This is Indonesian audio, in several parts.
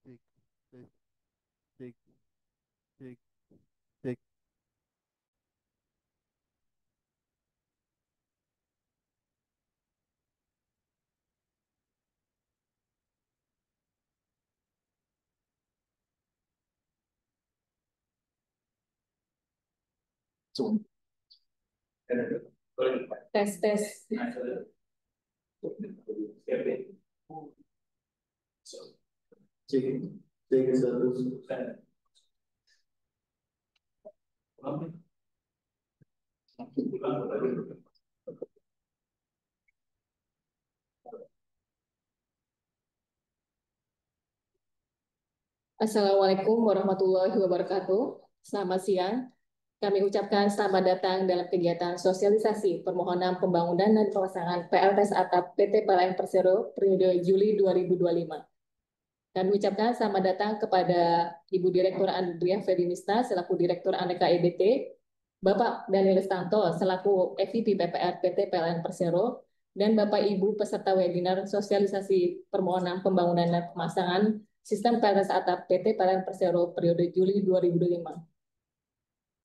Cek, tes, cek, cek, cek. Tes tes. Assalamualaikum warahmatullahi wabarakatuh. Selamat siang. Kami ucapkan selamat datang dalam kegiatan sosialisasi permohonan pembangunan dan pemasangan PLTS atap PT PLN Persero periode Juli 2025. Kami ucapkan selamat datang kepada Ibu Direktur Andrea Fedinista selaku Direktur Aneka EBT, Bapak Daniel Stanto selaku EVP PPR PT PLN Persero, dan Bapak Ibu peserta webinar sosialisasi permohonan pembangunan dan pemasangan sistem PLTS atap PT PLN Persero periode Juli 2025.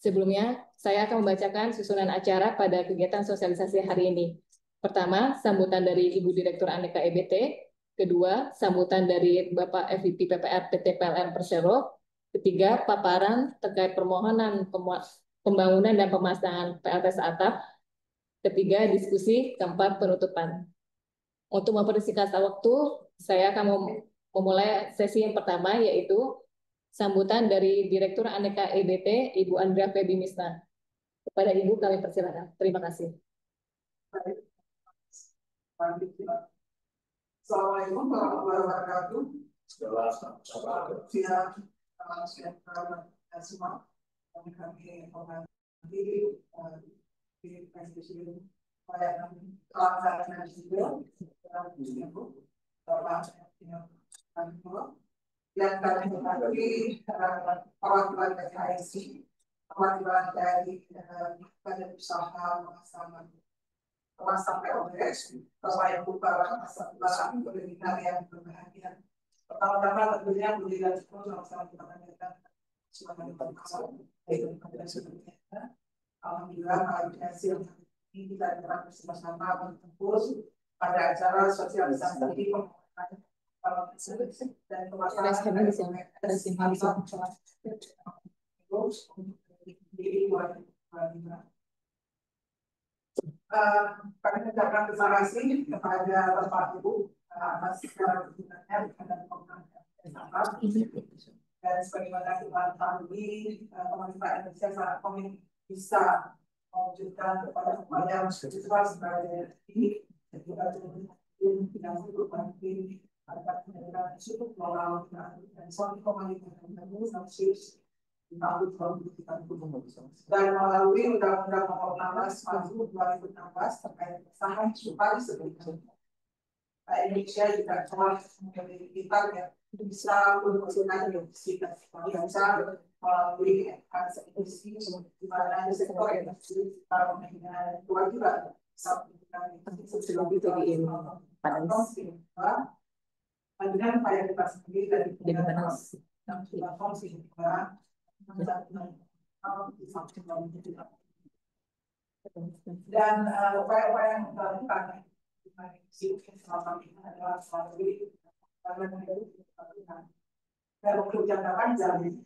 Sebelumnya, saya akan membacakan susunan acara pada kegiatan sosialisasi hari ini. Pertama, sambutan dari Ibu Direktur Aneka EBT. Kedua, sambutan dari Bapak EVP PPR PT PLN Persero. Ketiga, paparan terkait permohonan pembangunan dan pemasangan PLTS atap. Ketiga, diskusi. Keempat, penutupan. Untuk mempersingkat waktu, saya akan memulai sesi yang pertama, yaitu sambutan dari Direktur Aneka EBT, Ibu Andrea Febinista. Kepada Ibu kami persilakan. Terima kasih. Assalamualaikum warahmatullahi wabarakatuh. Semua kami hormati di Presiden Pelayanan Pelaksana Sipil Bapak yang kami hormati perwakilan PKSI, perwakilan dari Badan Usaha Pemasang PLTS, Bapak Ibu para pemasang pendidikan yang berbahagia. Pertama-tama tentunya pendidikan itu sama-sama kita panjatkan sebagai berkasal dari kementerian sebelumnya. Alhamdulillah klarifikasi yang ini kita dapat bersama-sama berkumpul pada acara sosialisasi dan pemasaran kami mengucapkan terima kasih kepada Bapak Ibu atas segala dukungannya dan dan sebagaimana kita ketahui pemerintah Indonesia sangat komit bisa mewujudkan kepada upaya struktural sebagai ini dan juga yang cukup penting agar pendidikan cukup moral dan suatu komunitas yang bagus dan melalui Undang-Undang Nomor 16 Tahun 2016 terkait perusahaan supaya sebelumnya Indonesia juga telah memiliki target bisa menggunakan universitas yang besar melalui institusi di mana sektor industri dengan kewajiban bisa menggunakan dengan upaya kita sendiri dari dan juga fungsi juga dan upaya-upaya yang kita lakukan selama ini adalah melalui dan untuk jangka panjang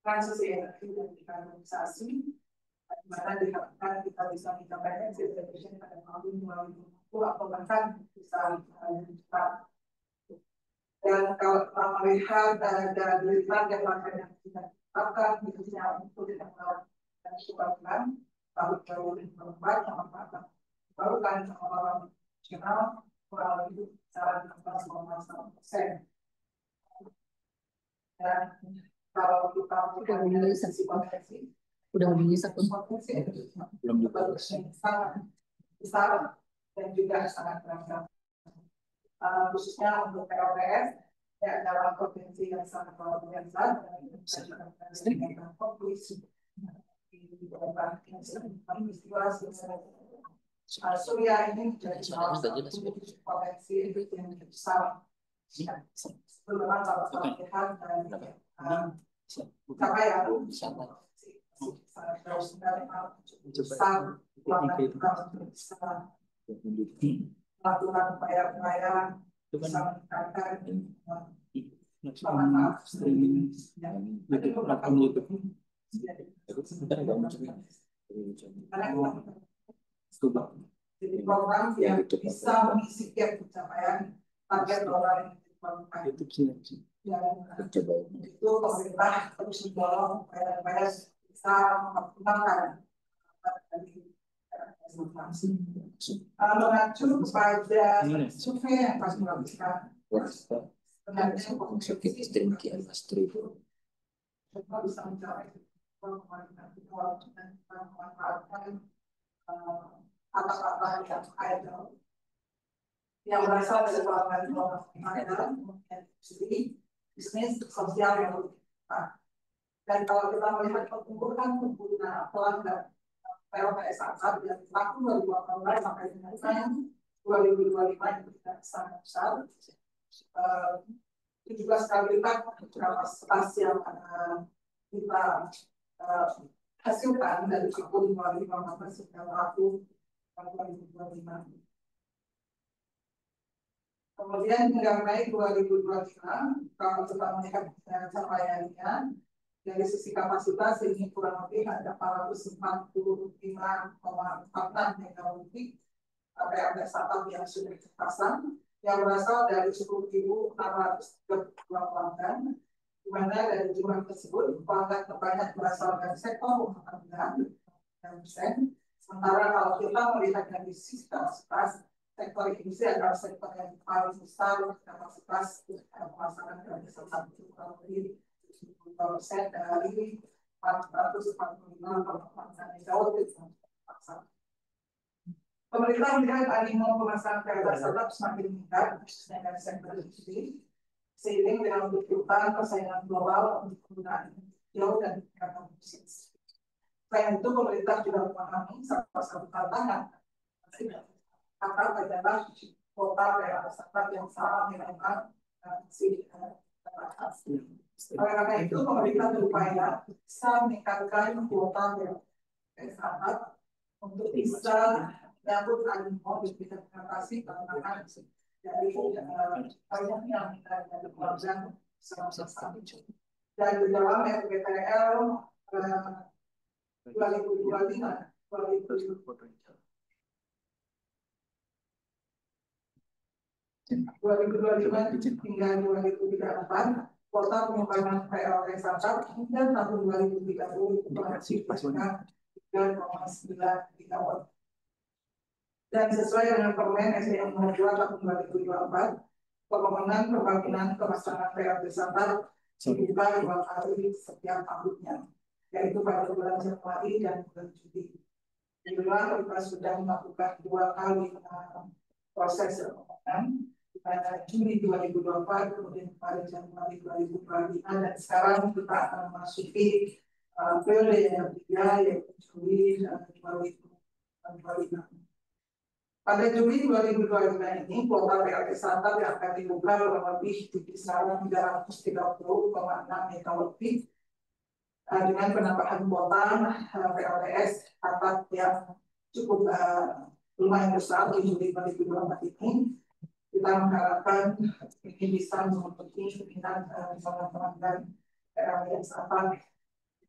transisi energi dan dekarbonasi di mana diharapkan kita bisa mencapai net zero emission pada tahun 2050 atau bahkan bisa kita. Dan kalau melihat dari target yang kita tetapkan khususnya untuk dan sukarman tahun 2024 sama barukan orang nasional kurang lebih secara 14,1%. Dan kalau kita melihat sisi potensi belum sangat besar dan juga sangat beragam. Khususnya untuk PLTS ya dalam provinsi yang sangat luar biasa dan fokus di beberapa peristiwa Surya ini menjadi salah satu potensi yang besar. Sebenarnya kalau kita lihat dari capaian besar melakukan upaya-upaya bisa meningkatkan pemanfaatan streaming yang jadi program yang bisa mengisi gap pencapaian target orang yang diperlukan. Dan itu pemerintah terus mendorong upaya-upaya bisa mengembangkan dari mengacu pada survei yang kami lakukan sebenarnya potensi kita bisa mencapai memanfaatkan apa-apa yang ada yang berasal dari keluarga sendiri bisnis sosial yang berkembang. Dan kalau kita melihat pertumbuhan pengguna pelanggan PLTS Asar yang tahun 2018 sampai dengan tahun 2025 yang tidak sangat besar, 17 kali lipat kapasitas yang kita hasilkan dari tahun 2015 hingga tahun 2025. Kemudian hingga Mei 2025, kalau kita melihat capaiannya, dari sisi kapasitas ini kurang lebih ada 445,46 MW PLTS atap yang sudah dipasang, yang berasal dari 10.632 pelanggan, di mana dari jumlah tersebut pelanggan terbanyak berasal dari sektor rumah tangga 9%. Sementara kalau kita melihat dari sisi kapasitas, sektor industri adalah sektor yang paling besar kapasitas pemasangan PLTS atap itu kurang lebih 70% dari 445 MW pasang. Pemerintah melihat animo pemasangan PLTS atap semakin meningkat, khususnya dari sektor industri, seiring dengan tuntutan persaingan global untuk penggunaan hijau dan peningkatan efisiensi. Selain itu, pemerintah juga memahami salah satu tantangan atap adalah kuota PLTS atap yang sangat minimal oleh karena itu, pemerintah berupaya bisa meningkatkan kuota PLTS atap untuk bisa menyambut animo dan bisa mengatasi tantangan dari banyaknya yang kita dari keluarga sama-sama. Dan di dalam RPPL 2025 hingga 2034, kuota pengembangan PLTS atap hingga tahun 2030 itu menghasilkan 3,9 gigawatt. Dan sesuai dengan Permen SDM nomor 2 tahun 2024, permohonan pembangunan pemasangan PLTS atap dibuka 2 kali setiap tahunnya, yaitu pada bulan Januari dan bulan Juli. Di luar kita sudah melakukan 2 kali proses permohonan, pada Juli 2024, kemudian pada Januari 2025, dan sekarang kita akan memasuki periode yang ketiga, yaitu Juli 2025. Pada Juli 2025 ini, kuota PLTS atap yang akan dibuka kurang lebih di kisaran 330,6 MW dengan penambahan kuota PLTS atap yang cukup lumayan besar di Juli 2024 ini. Kita mengharapkan ini bisa memenuhi minat teman-teman PLTS atap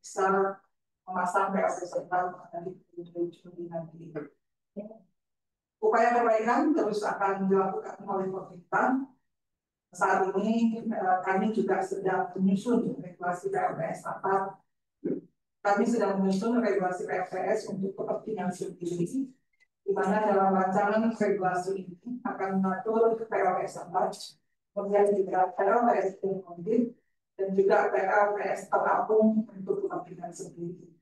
bisa memasang PLTS atap di Juli nanti. Upaya perbaikan terus akan dilakukan oleh pemerintah. Saat ini kami juga sedang menyusun regulasi PLTS atap. Kami sedang menyusun regulasi PLTS untuk kepentingan sendiri, di mana dalam rancangan regulasi ini akan mengatur PLTS atap menjadi PLTS terkombin dan juga PLTS terapung untuk kepentingan sendiri.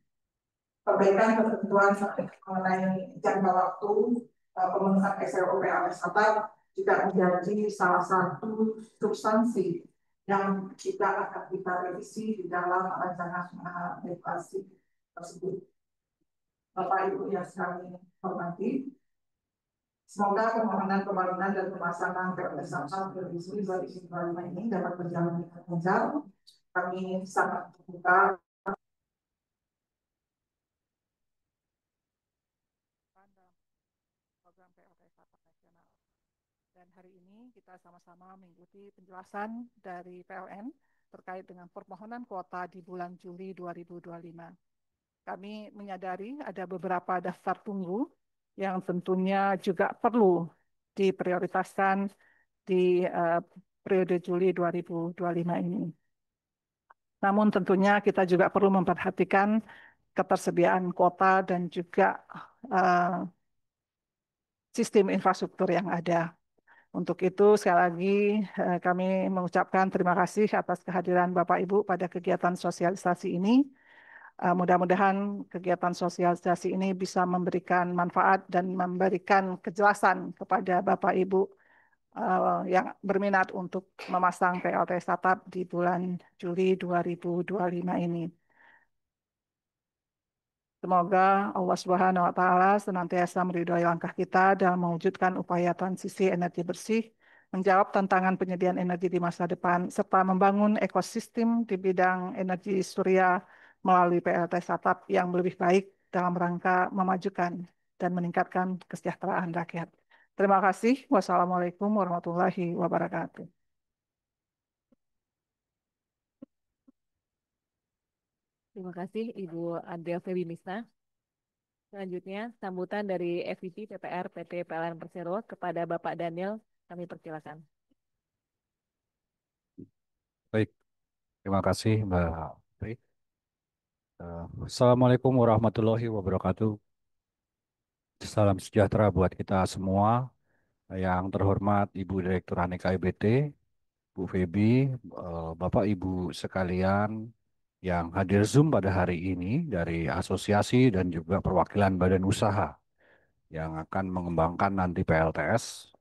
Perbaikan ketentuan mengenai jangka waktu pemenuhan SLO PLTS atap juga menjadi salah satu substansi yang kita akan kita revisi di dalam rancangan regulasi tersebut. Bapak Ibu yang kami hormati, Semoga permohonan pembangunan dan pemasangan PLTS Samsung 2025 ini dapat berjalan dengan lancar. Kami sangat terbuka dalam program PLTS Atap Nasional. Dan hari ini kita sama-sama mengikuti penjelasan dari PLN terkait dengan permohonan kuota di bulan Juli 2025. Kami menyadari ada beberapa daftar tunggu yang tentunya juga perlu diprioritaskan di periode Juli 2025 ini. Namun tentunya kita juga perlu memperhatikan ketersediaan kuota dan juga sistem infrastruktur yang ada. Untuk itu, sekali lagi kami mengucapkan terima kasih atas kehadiran Bapak Ibu pada kegiatan sosialisasi ini. Mudah-mudahan kegiatan sosialisasi ini bisa memberikan manfaat dan memberikan kejelasan kepada Bapak Ibu yang berminat untuk memasang PLTS atap di bulan Juli 2025 ini. Semoga Allah Subhanahu wa Ta'ala senantiasa meridhoi langkah kita dalam mewujudkan upaya transisi energi bersih, menjawab tantangan penyediaan energi di masa depan, serta membangun ekosistem di bidang energi surya melalui PLTS atap yang lebih baik dalam rangka memajukan dan meningkatkan kesejahteraan rakyat. Terima kasih. Wassalamualaikum warahmatullahi wabarakatuh. Terima kasih Ibu Adel Febi Misna. Selanjutnya, sambutan dari FVP PPR PT PLN Persero kepada Bapak Daniel, kami persilakan. Baik, terima kasih Mbak Pri. Assalamualaikum warahmatullahi wabarakatuh. Salam sejahtera buat kita semua. Yang terhormat Ibu Direktur Aneka IBT, Bu Febi, Bapak Ibu sekalian yang hadir Zoom pada hari ini dari asosiasi dan juga perwakilan badan usaha yang akan mengembangkan nanti PLTS.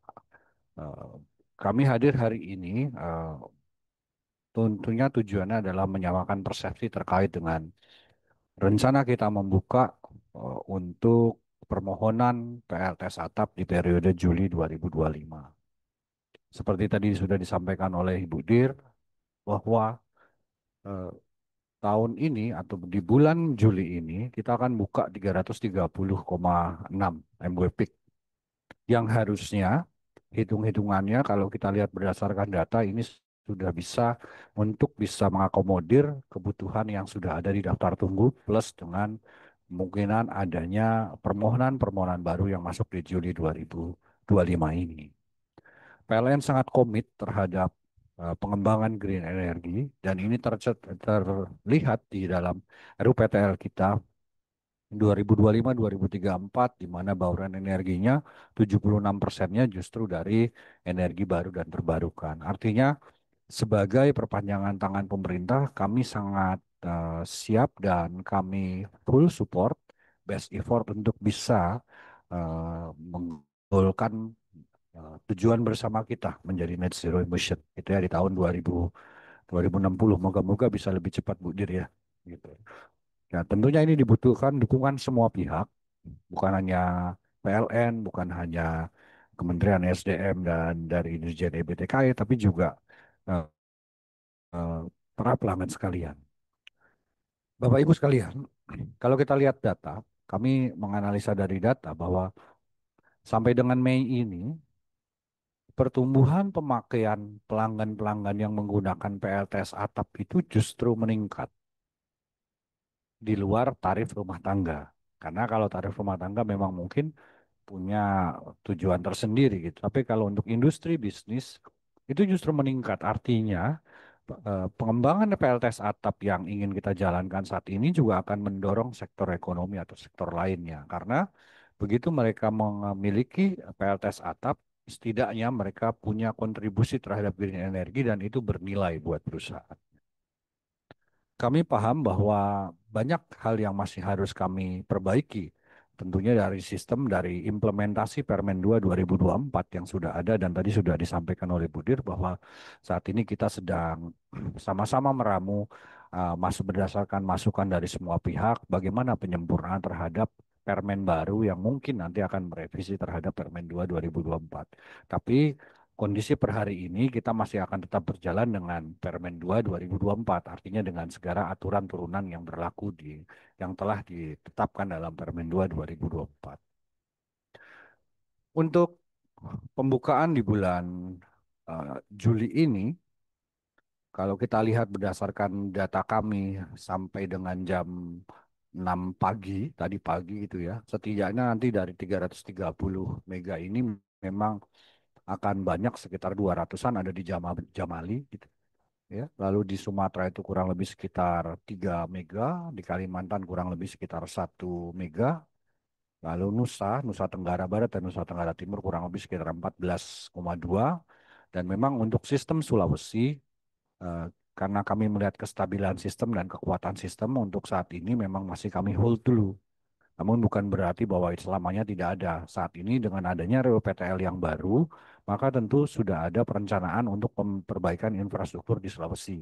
Kami hadir hari ini tentunya tujuannya adalah menyamakan persepsi terkait dengan rencana kita membuka untuk permohonan PLTS atap di periode Juli 2025. Seperti tadi sudah disampaikan oleh Ibu Dir, bahwa tahun ini atau di bulan Juli ini kita akan buka 330,6 MW peak. Yang harusnya hitung-hitungannya kalau kita lihat berdasarkan data ini sudah bisa untuk bisa mengakomodir kebutuhan yang sudah ada di daftar tunggu plus dengan kemungkinan adanya permohonan-permohonan baru yang masuk di Juli 2025 ini. PLN sangat komit terhadap pengembangan green energy dan ini terlihat di dalam RUPTL kita 2025-2034 di mana bauran energinya 76%-nya justru dari energi baru dan terbarukan. Artinya sebagai perpanjangan tangan pemerintah kami sangat siap dan kami full support best effort untuk bisa menggolkan tujuan bersama kita menjadi net zero emission itu ya di tahun 2060. Moga-moga bisa lebih cepat Bu Dir ya. Gitu. Ya, tentunya ini dibutuhkan dukungan semua pihak, bukan hanya PLN, bukan hanya Kementerian SDM dan dari Dirjen EBTKI, tapi juga uh, para pelanggan sekalian. Bapak Ibu sekalian, kalau kita lihat data, kami menganalisa dari data bahwa sampai dengan Mei ini, pertumbuhan pemakaian pelanggan-pelanggan yang menggunakan PLTS atap itu justru meningkat di luar tarif rumah tangga. Karena kalau tarif rumah tangga memang mungkin punya tujuan tersendiri gitu. Tapi kalau untuk industri bisnis itu justru meningkat. Artinya pengembangan PLTS atap yang ingin kita jalankan saat ini juga akan mendorong sektor ekonomi atau sektor lainnya. Karena begitu mereka memiliki PLTS atap, setidaknya mereka punya kontribusi terhadap green energy dan itu bernilai buat perusahaan. Kami paham bahwa banyak hal yang masih harus kami perbaiki. Tentunya dari sistem, dari implementasi Permen 2 2024 yang sudah ada dan tadi sudah disampaikan oleh Budir bahwa saat ini kita sedang sama-sama meramu masuk berdasarkan masukan dari semua pihak bagaimana penyempurnaan terhadap permen baru yang mungkin nanti akan merevisi terhadap Permen 2 2024. Tapi kondisi per hari ini kita masih akan tetap berjalan dengan Permen 2 2024, artinya dengan segala aturan turunan yang berlaku yang telah ditetapkan dalam Permen 2 2024. Untuk pembukaan di bulan Juli ini, kalau kita lihat berdasarkan data kami sampai dengan jam 6 pagi, tadi pagi itu ya, setidaknya nanti dari 330 mega ini memang akan banyak sekitar 200-an ada di Jamali gitu ya. Lalu di Sumatera itu kurang lebih sekitar 3 mega, di Kalimantan kurang lebih sekitar 1 mega, lalu Nusa Tenggara Barat dan Nusa Tenggara Timur kurang lebih sekitar 14,2. Dan memang untuk sistem Sulawesi, eh, karena kami melihat kestabilan sistem dan kekuatan sistem untuk saat ini memang masih kami hold dulu. Namun bukan berarti bahwa itu selamanya tidak ada. Saat ini dengan adanya RUPTL yang baru, maka tentu sudah ada perencanaan untuk perbaikan infrastruktur di Sulawesi.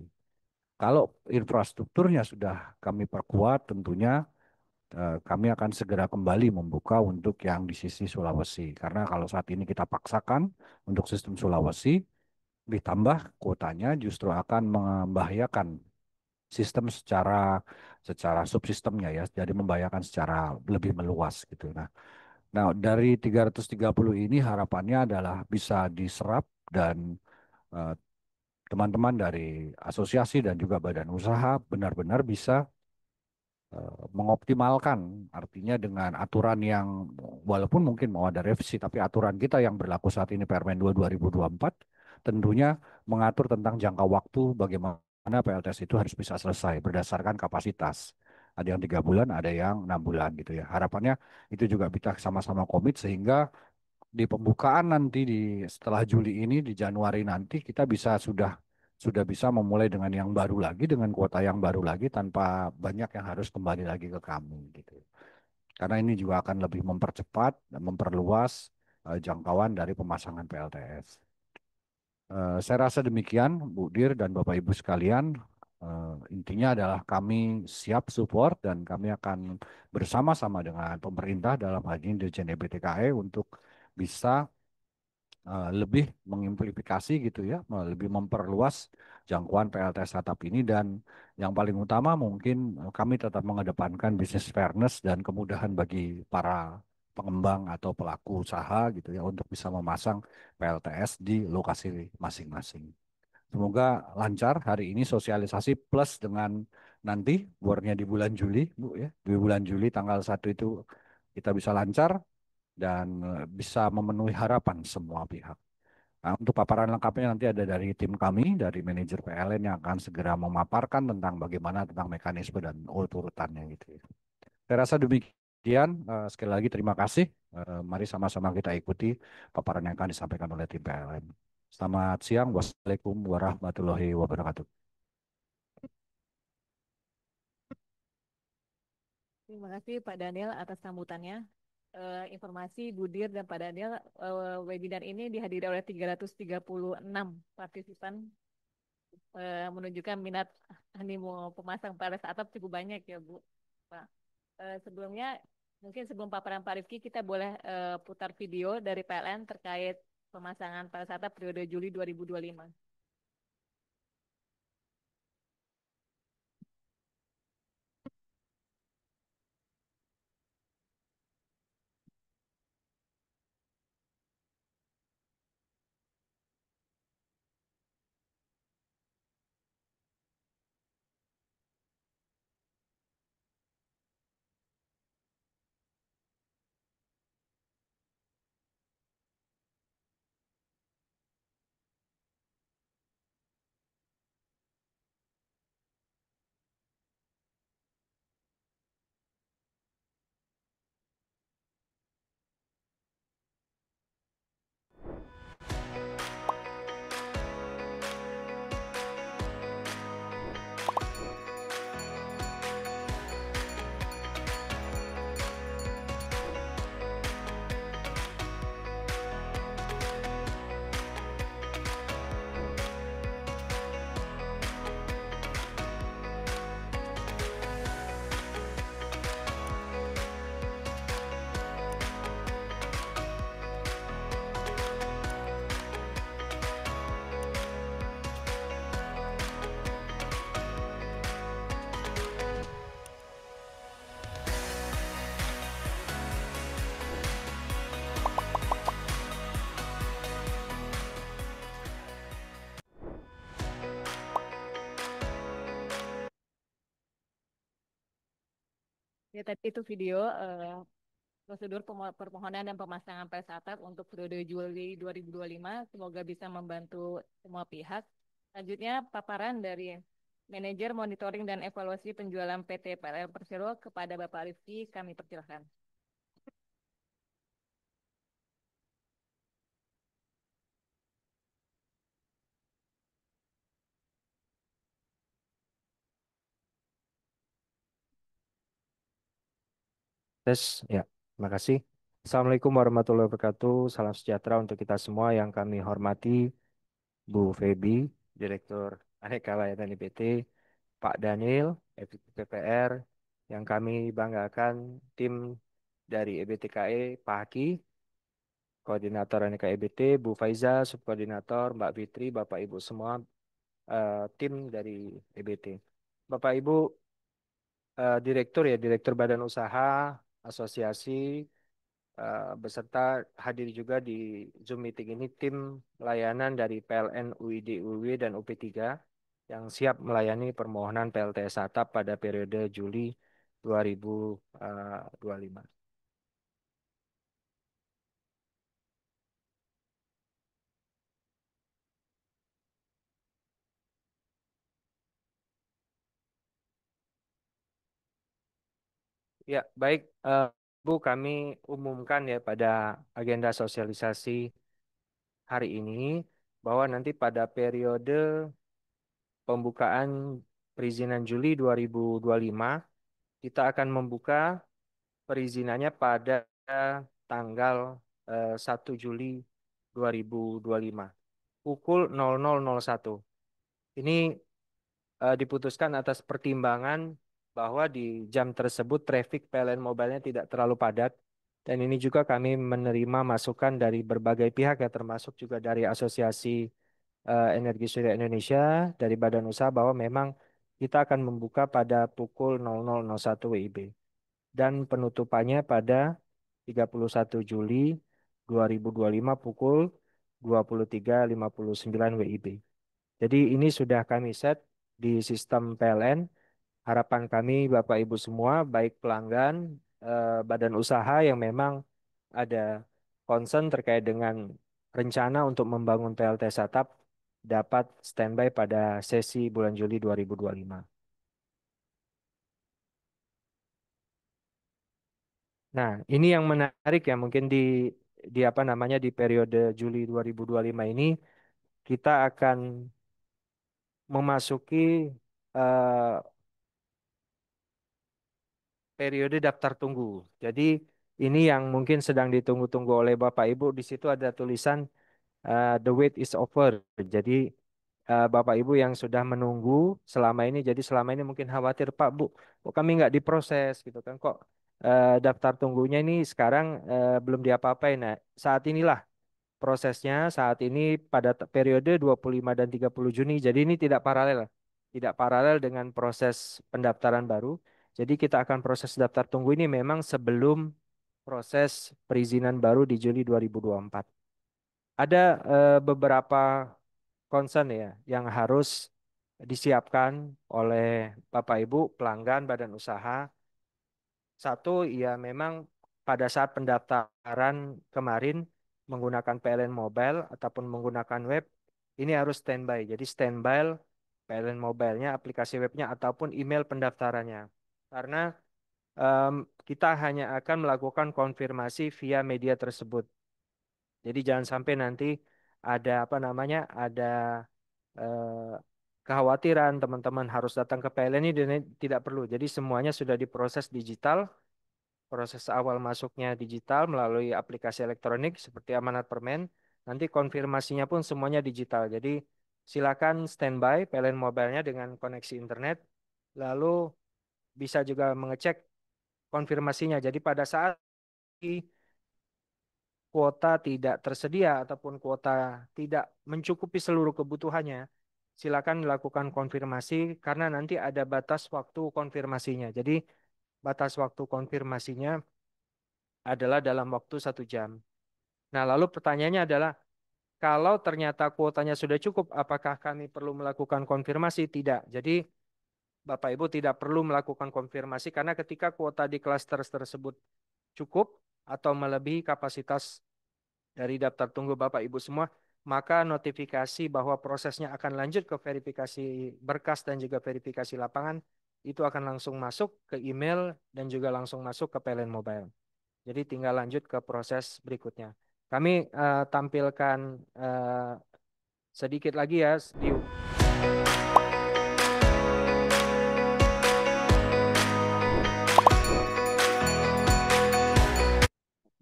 Kalau infrastrukturnya sudah kami perkuat, tentunya kami akan segera kembali membuka untuk yang di sisi Sulawesi. Karena kalau saat ini kita paksakan untuk sistem Sulawesi, ditambah kuotanya justru akan membahayakan sistem secara subsistemnya ya, jadi membahayakan secara lebih meluas gitu. Nah, dari 330 ini harapannya adalah bisa diserap dan eh, teman-teman dari asosiasi dan juga badan usaha benar-benar bisa mengoptimalkan, artinya dengan aturan yang walaupun mungkin mau ada revisi, tapi aturan kita yang berlaku saat ini Permen 2 2024 tentunya mengatur tentang jangka waktu bagaimana PLTS itu harus bisa selesai berdasarkan kapasitas. Ada yang 3 bulan, ada yang 6 bulan gitu ya. Harapannya itu juga kita sama-sama komit sehingga di pembukaan nanti setelah Juli ini di Januari nanti kita sudah bisa memulai dengan yang baru lagi dengan kuota yang baru lagi tanpa banyak yang harus kembali lagi ke kami gitu. Karena ini juga akan lebih mempercepat dan memperluas jangkauan dari pemasangan PLTS. Saya rasa demikian Bu Dir dan Bapak Ibu sekalian. Intinya adalah kami siap support dan kami akan bersama-sama dengan pemerintah dalam hal ini Dirjen EBTKE untuk bisa lebih mengamplifikasi gitu ya, lebih memperluas jangkauan PLTS atap ini dan yang paling utama mungkin kami tetap mengedepankan bisnis fairness dan kemudahan bagi para pengembang atau pelaku usaha gitu ya untuk bisa memasang PLTS di lokasi masing-masing. Semoga lancar hari ini sosialisasi plus dengan nanti bornya di bulan Juli, Bu ya. Di bulan Juli tanggal 1 itu kita bisa lancar dan bisa memenuhi harapan semua pihak. Nah, untuk paparan lengkapnya nanti ada dari tim kami, dari manajer PLN yang akan segera memaparkan tentang bagaimana tentang mekanisme dan urutannya gitu ya. Saya rasa demikian. Sekali lagi terima kasih. Mari sama-sama kita ikuti paparan yang akan disampaikan oleh tim PLN. Selamat siang. Wassalamualaikum warahmatullahi wabarakatuh. Terima kasih Pak Daniel atas sambutannya. Informasi Budir dan Pak Daniel, webinar ini dihadiri oleh 336 partisipan, menunjukkan minat animo pemasang PLTS atap cukup banyak ya Bu. Pak. Sebelumnya, mungkin sebelum paparan Pak Rifki, kita boleh putar video dari PLN terkait pemasangan PLTS atap periode Juli 2025. Ya, tadi itu video prosedur permohonan dan pemasangan PLTS atap untuk periode Juli 2025. Semoga bisa membantu semua pihak. Selanjutnya, paparan dari Manajer Monitoring dan Evaluasi Penjualan PT PLN Persero kepada Bapak Rifki, kami persilahkan. Tes, ya, terima kasih. Assalamualaikum warahmatullahi wabarakatuh. Salam sejahtera untuk kita semua yang kami hormati, Bu Feby, Direktur Aneka Layanan IPT, Pak Daniel, PPR, yang kami banggakan tim dari EBTKE, Pak Haki, Koordinator Aneka EBT, Bu Faiza, Subkoordinator, Mbak Fitri, Bapak Ibu semua, tim dari EBT. Bapak Ibu, Direktur ya, Direktur Badan Usaha, Asosiasi, beserta hadir juga di Zoom meeting ini tim layanan dari PLN, UID, UW, dan UP3 yang siap melayani permohonan PLTS atap pada periode Juli 2025. Ya, baik, Bu, kami umumkan ya pada agenda sosialisasi hari ini bahwa nanti pada periode pembukaan perizinan Juli 2025 kita akan membuka perizinannya pada tanggal 1 Juli 2025 pukul 00.01. Ini diputuskan atas pertimbangan bahwa di jam tersebut traffic PLN Mobile-nya tidak terlalu padat. Dan ini juga kami menerima masukan dari berbagai pihak ya, termasuk juga dari Asosiasi Energi Surya Indonesia, dari Badan Usaha, bahwa memang kita akan membuka pada pukul 00.01 WIB. Dan penutupannya pada 31 Juli 2025 pukul 23.59 WIB. Jadi ini sudah kami set di sistem PLN. Harapan kami Bapak Ibu semua, baik pelanggan, badan usaha yang memang ada concern terkait dengan rencana untuk membangun PLTS atap dapat standby pada sesi bulan Juli 2025. Nah, ini yang menarik ya, mungkin di apa namanya di periode Juli 2025 ini kita akan memasuki eh, periode daftar tunggu. Jadi ini yang mungkin sedang ditunggu-tunggu oleh Bapak Ibu. Di situ ada tulisan the wait is over. Jadi Bapak Ibu yang sudah menunggu selama ini, jadi selama ini mungkin khawatir, Pak Bu, kok kami nggak diproses gitu kan? Kok daftar tunggunya ini sekarang belum diapa-apain. Nah, saat inilah prosesnya, saat ini pada periode 25 dan 30 Juni. Jadi ini tidak paralel, tidak paralel dengan proses pendaftaran baru. Jadi kita akan proses daftar tunggu ini memang sebelum proses perizinan baru di Juli 2024. Ada beberapa concern ya yang harus disiapkan oleh Bapak Ibu pelanggan badan usaha. Satu, ya memang pada saat pendaftaran kemarin menggunakan PLN Mobile ataupun menggunakan web, ini harus standby. Jadi standby PLN Mobile-nya, aplikasi webnya ataupun email pendaftarannya. Karena em, kita hanya akan melakukan konfirmasi via media tersebut. Jadi jangan sampai nanti ada apa namanya, ada eh, kekhawatiran teman-teman harus datang ke PLN ini dan ini tidak perlu. Jadi semuanya sudah diproses digital, proses awal masuknya digital melalui aplikasi elektronik seperti Amanat Permen. Nanti konfirmasinya pun semuanya digital. Jadi silakan standby PLN Mobile-nya dengan koneksi internet. Lalu bisa juga mengecek konfirmasinya. Jadi pada saat kuota tidak tersedia ataupun kuota tidak mencukupi seluruh kebutuhannya, silakan lakukan konfirmasi karena nanti ada batas waktu konfirmasinya. Jadi batas waktu konfirmasinya adalah dalam waktu 1 jam. Nah, lalu pertanyaannya adalah kalau ternyata kuotanya sudah cukup, apakah kami perlu melakukan konfirmasi? Tidak. Jadi Bapak Ibu tidak perlu melakukan konfirmasi karena ketika kuota di klaster tersebut cukup atau melebihi kapasitas dari daftar tunggu Bapak Ibu semua, maka notifikasi bahwa prosesnya akan lanjut ke verifikasi berkas dan juga verifikasi lapangan itu akan langsung masuk ke email dan juga langsung masuk ke PLN Mobile. Jadi tinggal lanjut ke proses berikutnya. Kami tampilkan sedikit lagi ya di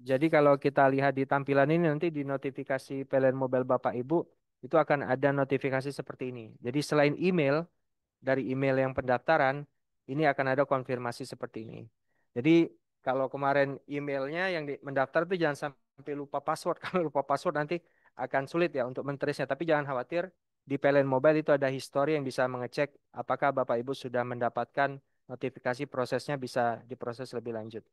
Jadi kalau kita lihat di tampilan ini nanti di notifikasi PLN Mobile Bapak Ibu itu akan ada notifikasi seperti ini. Jadi selain email dari email yang pendaftaran, ini akan ada konfirmasi seperti ini. Jadi kalau kemarin emailnya yang mendaftar itu jangan sampai lupa password. Kalau lupa password nanti akan sulit ya untuk men-trace-nya. Tapi jangan khawatir, di PLN Mobile itu ada history yang bisa mengecek apakah Bapak Ibu sudah mendapatkan notifikasi prosesnya bisa diproses lebih lanjut.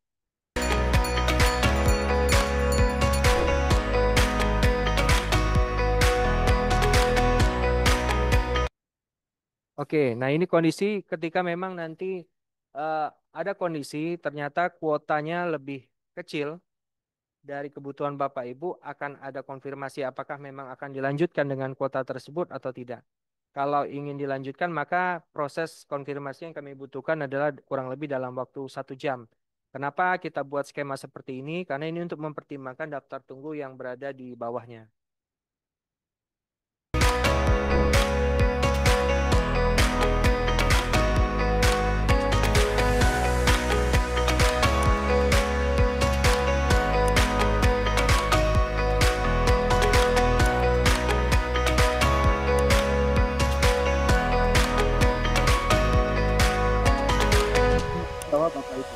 Oke, nah ini kondisi ketika memang nanti eh, ada kondisi ternyata kuotanya lebih kecil dari kebutuhan Bapak Ibu, akan ada konfirmasi apakah memang akan dilanjutkan dengan kuota tersebut atau tidak. Kalau ingin dilanjutkan, maka proses konfirmasi yang kami butuhkan adalah kurang lebih dalam waktu 1 jam. Kenapa kita buat skema seperti ini? Karena ini untuk mempertimbangkan daftar tunggu yang berada di bawahnya. Bahwa Bapak Ibu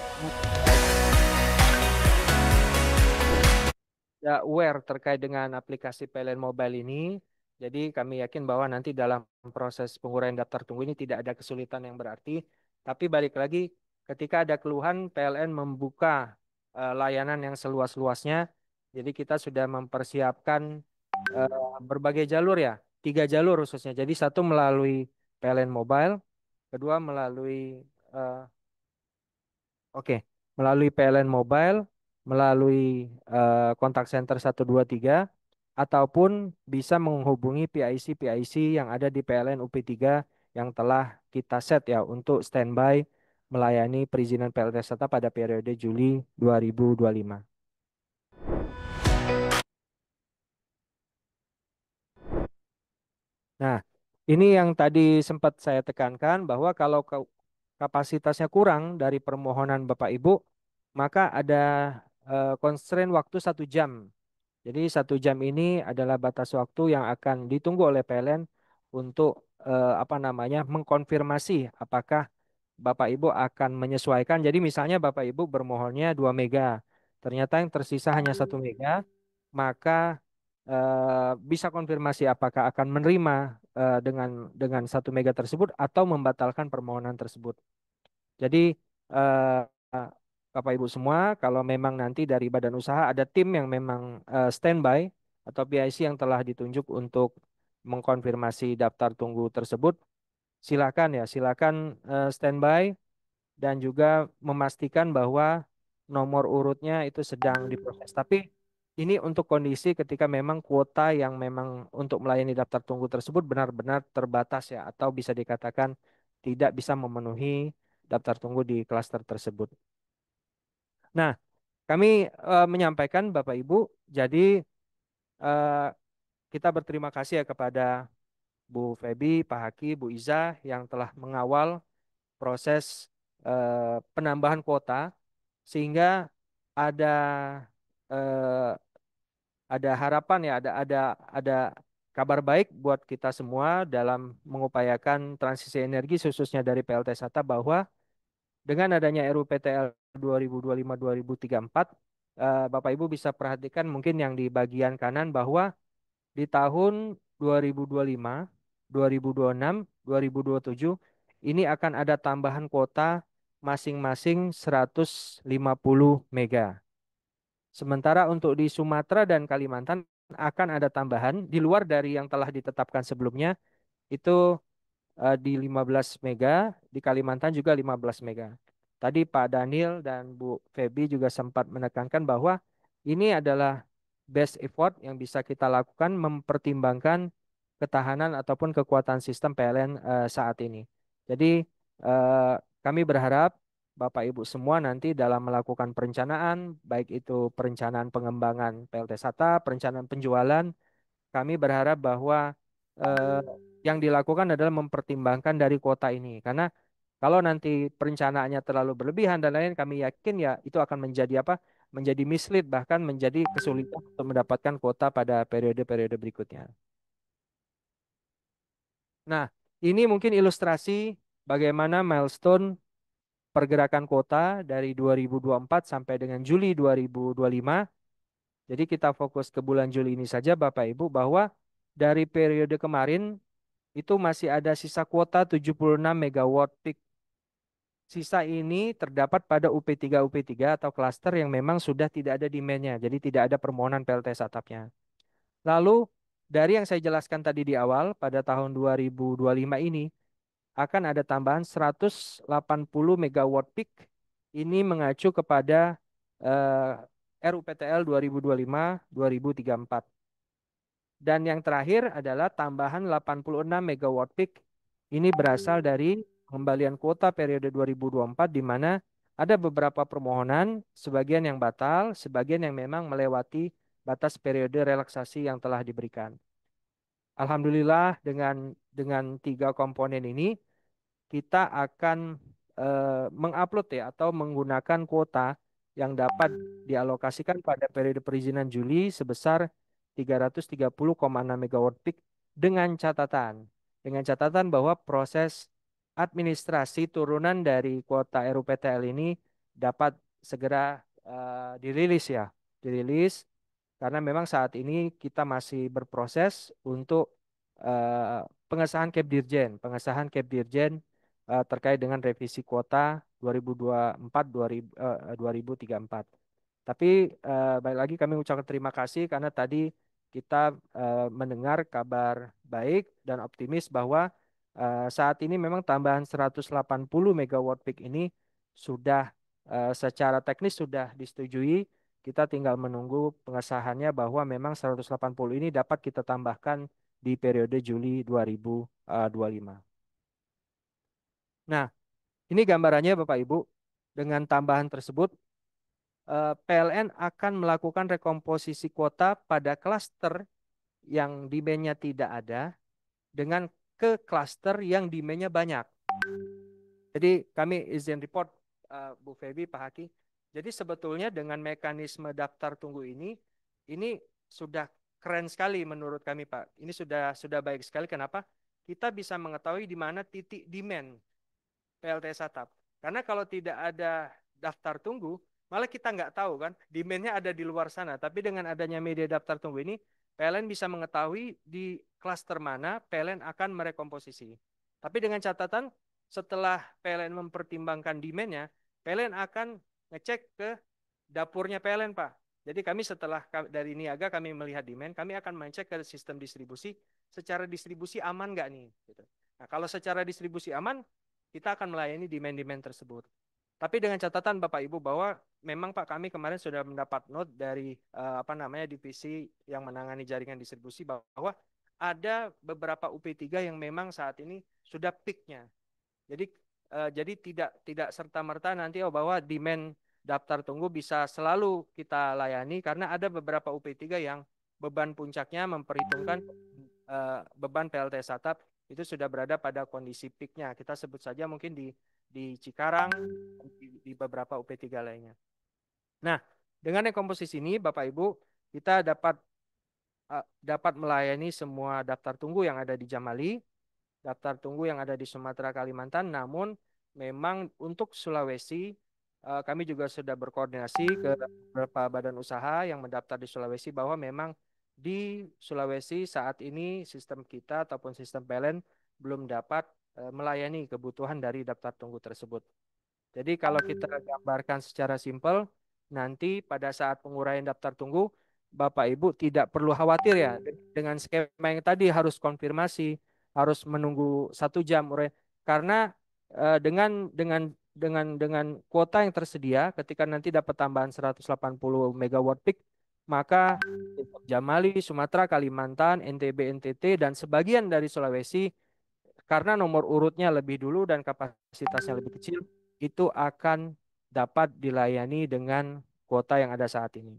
ya aware terkait dengan aplikasi PLN Mobile ini. Jadi kami yakin bahwa nanti dalam proses penguraian daftar tunggu ini tidak ada kesulitan yang berarti. Tapi balik lagi, ketika ada keluhan, PLN membuka layanan yang seluas-luasnya. Jadi kita sudah mempersiapkan berbagai jalur ya, 3 jalur khususnya. Jadi satu melalui PLN Mobile, kedua melalui eh, Oke, melalui PLN Mobile, melalui kontak center 123, ataupun bisa menghubungi PIC-PIC yang ada di PLN UP3 yang telah kita set ya untuk standby melayani perizinan PLTS Data pada periode Juli 2025. Nah, ini yang tadi sempat saya tekankan bahwa kalau kapasitasnya kurang dari permohonan Bapak Ibu, maka ada constraint waktu 1 jam. Jadi 1 jam ini adalah batas waktu yang akan ditunggu oleh PLN untuk apa namanya mengkonfirmasi apakah Bapak Ibu akan menyesuaikan. Jadi misalnya Bapak Ibu bermohonnya 2 mega, ternyata yang tersisa hanya 1 mega, maka bisa konfirmasi apakah akan menerima dengan 1 mega tersebut atau membatalkan permohonan tersebut. Jadi eh, Bapak Ibu semua, kalau memang nanti dari badan usaha ada tim yang memang standby atau PIC yang telah ditunjuk untuk mengkonfirmasi daftar tunggu tersebut, silakan ya, silakan standby dan juga memastikan bahwa nomor urutnya itu sedang diproses. Tapi ini untuk kondisi ketika memang kuota yang memang untuk melayani daftar tunggu tersebut benar-benar terbatas ya, atau bisa dikatakan tidak bisa memenuhi daftar tunggu di klaster tersebut. Nah, kami menyampaikan Bapak Ibu, jadi eh, kita berterima kasih ya kepada Bu Febi, Pak Haki, Bu Iza yang telah mengawal proses penambahan kuota sehingga ada eh, ada harapan ya, ada kabar baik buat kita semua dalam mengupayakan transisi energi khususnya dari PLT SATA bahwa dengan adanya RUU PTL 2025-2034, Bapak Ibu bisa perhatikan mungkin yang di bagian kanan bahwa di tahun 2025, 2026, 2027 ini akan ada tambahan kuota masing-masing 150 mega. Sementara untuk di Sumatera dan Kalimantan akan ada tambahan di luar dari yang telah ditetapkan sebelumnya itu di 15 mega, di Kalimantan juga 15 mega. Tadi Pak Daniel dan Bu Feby juga sempat menekankan bahwa ini adalah best effort yang bisa kita lakukan mempertimbangkan ketahanan ataupun kekuatan sistem PLN saat ini. Jadi eh, kami berharap Bapak Ibu semua nanti dalam melakukan perencanaan, baik itu perencanaan pengembangan PLT SATA, perencanaan penjualan, kami berharap bahwa eh, yang dilakukan adalah mempertimbangkan dari kuota ini. Karena kalau nanti perencanaannya terlalu berlebihan dan lain, kami yakin ya itu akan menjadi apa? Menjadi mislead, bahkan menjadi kesulitan untuk mendapatkan kuota pada periode-periode berikutnya. Nah, ini mungkin ilustrasi bagaimana milestone pergerakan kuota dari 2024 sampai dengan Juli 2025. Jadi kita fokus ke bulan Juli ini saja Bapak Ibu, bahwa dari periode kemarin itu masih ada sisa kuota 76 megawatt peak. Sisa ini terdapat pada UP3 atau klaster yang memang sudah tidak ada demand-nya, jadi tidak ada permohonan PLTS atapnya. Lalu dari yang saya jelaskan tadi di awal, pada tahun 2025 ini akan ada tambahan 180 megawatt peak. Ini mengacu kepada RUPTL 2025-2034. Dan yang terakhir adalah tambahan 86 megawatt peak. Ini berasal dari pengembalian kuota periode 2024 di mana ada beberapa permohonan, sebagian yang batal, sebagian yang memang melewati batas periode relaksasi yang telah diberikan. Alhamdulillah dengan 3 komponen ini kita akan mengupload ya atau menggunakan kuota yang dapat dialokasikan pada periode perizinan Juli sebesar 330,6 megawatt peak dengan catatan bahwa proses administrasi turunan dari kuota RUPTL ini dapat segera dirilis karena memang saat ini kita masih berproses untuk pengesahan Kepdirjen terkait dengan revisi kuota 2024-2034. Tapi baik lagi kami ucapkan terima kasih karena tadi kita mendengar kabar baik dan optimis bahwa saat ini memang tambahan 180 megawatt peak ini sudah secara teknis sudah disetujui. Kita tinggal menunggu pengesahannya bahwa memang 180 ini dapat kita tambahkan di periode Juli 2025. Nah, ini gambarannya Bapak Ibu. Dengan tambahan tersebut, PLN akan melakukan rekomposisi kuota pada klaster yang demand-nya tidak ada dengan ke klaster yang demand-nya banyak. Jadi kami izin report Bu Feby, Pak Haki. Jadi sebetulnya dengan mekanisme daftar tunggu ini sudah keren sekali menurut kami Pak. Ini sudah baik sekali. Kenapa? Kita bisa mengetahui di mana titik demand PLTS atap. Karena kalau tidak ada daftar tunggu, malah kita nggak tahu kan, demand-nya ada di luar sana. Tapi dengan adanya media daftar tunggu ini, PLN bisa mengetahui di klaster mana PLN akan merekomposisi. Tapi dengan catatan, setelah PLN mempertimbangkan demand-nya, PLN akan ngecek ke dapurnya PLN, Pak. Jadi kami setelah dari niaga kami melihat demand, kami akan mengecek ke sistem distribusi, secara distribusi aman nggak nih? Gitu. Nah, kalau secara distribusi aman, kita akan melayani demand-demand tersebut. Tapi dengan catatan Bapak Ibu bahwa memang Pak kami kemarin sudah mendapat note dari divisi yang menangani jaringan distribusi bahwa ada beberapa UP3 yang memang saat ini sudah peak-nya. Jadi tidak serta-merta nanti bahwa demand daftar tunggu bisa selalu kita layani karena ada beberapa UP3 yang beban puncaknya memperhitungkan beban PLTS atap itu sudah berada pada kondisi peaknya. Kita sebut saja mungkin di Cikarang, di beberapa UP3 lainnya. Nah, dengan komposisi ini Bapak Ibu, kita dapat melayani semua daftar tunggu yang ada di Jamali, daftar tunggu yang ada di Sumatera, Kalimantan, namun memang untuk Sulawesi, kami juga sudah berkoordinasi ke beberapa badan usaha yang mendaftar di Sulawesi bahwa memang di Sulawesi saat ini sistem kita ataupun sistem PLN belum dapat melayani kebutuhan dari daftar tunggu tersebut. Jadi kalau kita gambarkan secara simpel, nanti pada saat penguraian daftar tunggu, Bapak Ibu tidak perlu khawatir ya dengan skema yang tadi harus konfirmasi harus menunggu 1 jam, karena dengan kuota yang tersedia, ketika nanti dapat tambahan 180 megawatt peak, maka untuk Jamali, Sumatera, Kalimantan, NTB, NTT, dan sebagian dari Sulawesi, karena nomor urutnya lebih dulu dan kapasitasnya lebih kecil, itu akan dapat dilayani dengan kuota yang ada saat ini.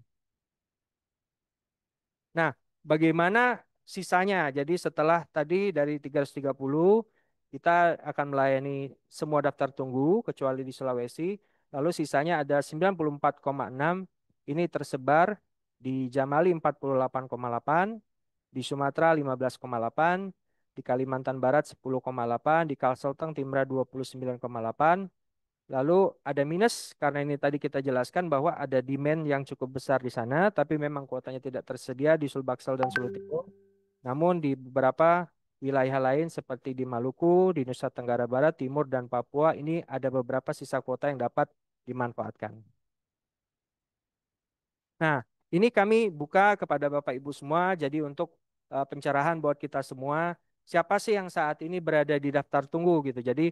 Nah, bagaimana sisanya? Jadi setelah tadi dari 330, kita akan melayani semua daftar tunggu kecuali di Sulawesi. Lalu sisanya ada 94,6. Ini tersebar di Jamali 48,8, di Sumatera 15,8, di Kalimantan Barat 10,8, di Kalsel Timra 29,8. Lalu ada minus karena ini tadi kita jelaskan bahwa ada demand yang cukup besar di sana, tapi memang kuotanya tidak tersedia di Sulbaksel dan Sulu Timur. Namun di beberapa wilayah lain seperti di Maluku, di Nusa Tenggara Barat, Timur, dan Papua ini ada beberapa sisa kuota yang dapat dimanfaatkan. Nah, ini kami buka kepada Bapak Ibu semua, jadi untuk pencerahan buat kita semua, siapa sih yang saat ini berada di daftar tunggu gitu. Jadi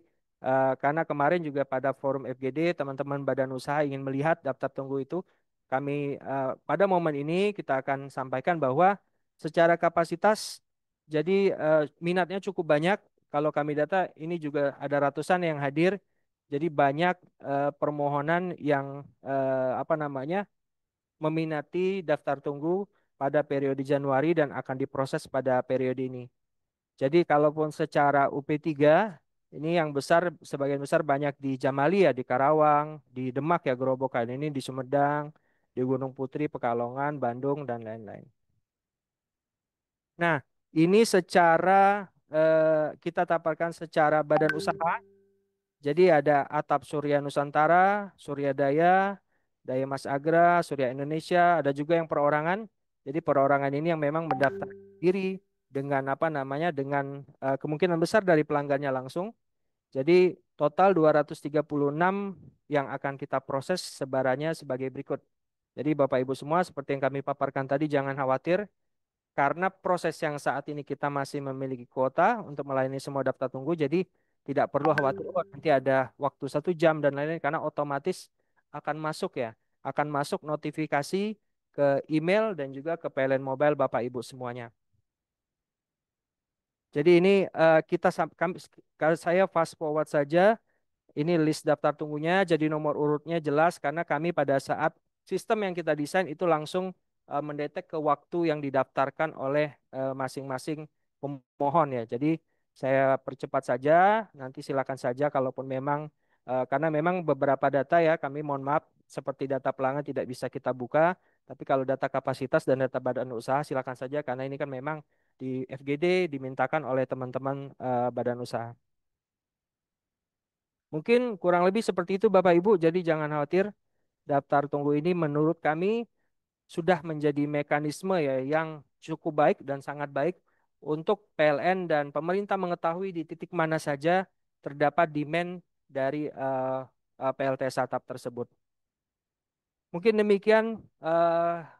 karena kemarin juga pada forum FGD, teman-teman badan usaha ingin melihat daftar tunggu itu, kami pada momen ini kita akan sampaikan bahwa secara kapasitas, jadi minatnya cukup banyak. Kalau kami data, ini juga ada ratusan yang hadir, jadi banyak permohonan yang apa namanya, meminati daftar tunggu pada periode Januari dan akan diproses pada periode ini. Jadi kalaupun secara UP3 ini yang besar, sebagian besar banyak di Jamali ya, di Karawang, di Demak ya, Gerobokan ini, di Sumedang, di Gunung Putri, Pekalongan, Bandung, dan lain-lain. Nah, ini secara kita taparkan secara badan usaha. Jadi ada Atap Surya Nusantara, Surya Daya, Daya Mas Agra, Surya Indonesia, ada juga yang perorangan. Jadi perorangan ini yang memang mendaftar diri dengan apa namanya, dengan kemungkinan besar dari pelanggannya langsung. Jadi total 236 yang akan kita proses sebarannya sebagai berikut. Jadi Bapak Ibu semua seperti yang kami paparkan tadi, jangan khawatir karena proses yang saat ini kita masih memiliki kuota untuk melayani semua daftar tunggu, jadi tidak perlu khawatir, oh, nanti ada waktu 1 jam dan lain-lain, karena otomatis akan masuk ya, akan masuk notifikasi ke email dan juga ke PLN Mobile Bapak Ibu semuanya. Jadi ini saya fast forward saja. Ini list daftar tunggunya, jadi nomor urutnya jelas karena kami pada saat sistem yang kita desain itu langsung mendetek ke waktu yang didaftarkan oleh masing-masing pemohon ya. Jadi saya percepat saja, nanti silakan saja kalaupun memang karena memang beberapa data ya kami mohon maaf seperti data pelanggan tidak bisa kita buka, tapi kalau data kapasitas dan data badan usaha silakan saja karena ini kan memang di FGD dimintakan oleh teman-teman badan usaha. Mungkin kurang lebih seperti itu Bapak Ibu, jadi jangan khawatir. Daftar tunggu ini menurut kami sudah menjadi mekanisme ya yang cukup baik dan sangat baik untuk PLN dan pemerintah mengetahui di titik mana saja terdapat demand dari PLTS atap tersebut. Mungkin demikian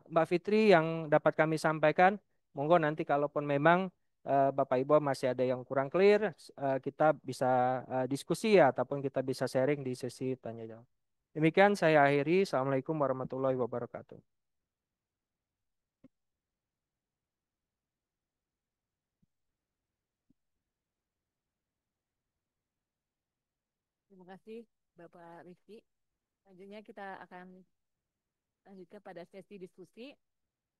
Mbak Fitri yang dapat kami sampaikan. Monggo nanti kalaupun memang Bapak Ibu masih ada yang kurang clear, kita bisa diskusi ya, ataupun kita bisa sharing di sesi tanya jawab. Demikian saya akhiri. Assalamualaikum warahmatullahi wabarakatuh. Terima kasih Bapak Rifki. Selanjutnya kita akan lanjutkan pada sesi diskusi.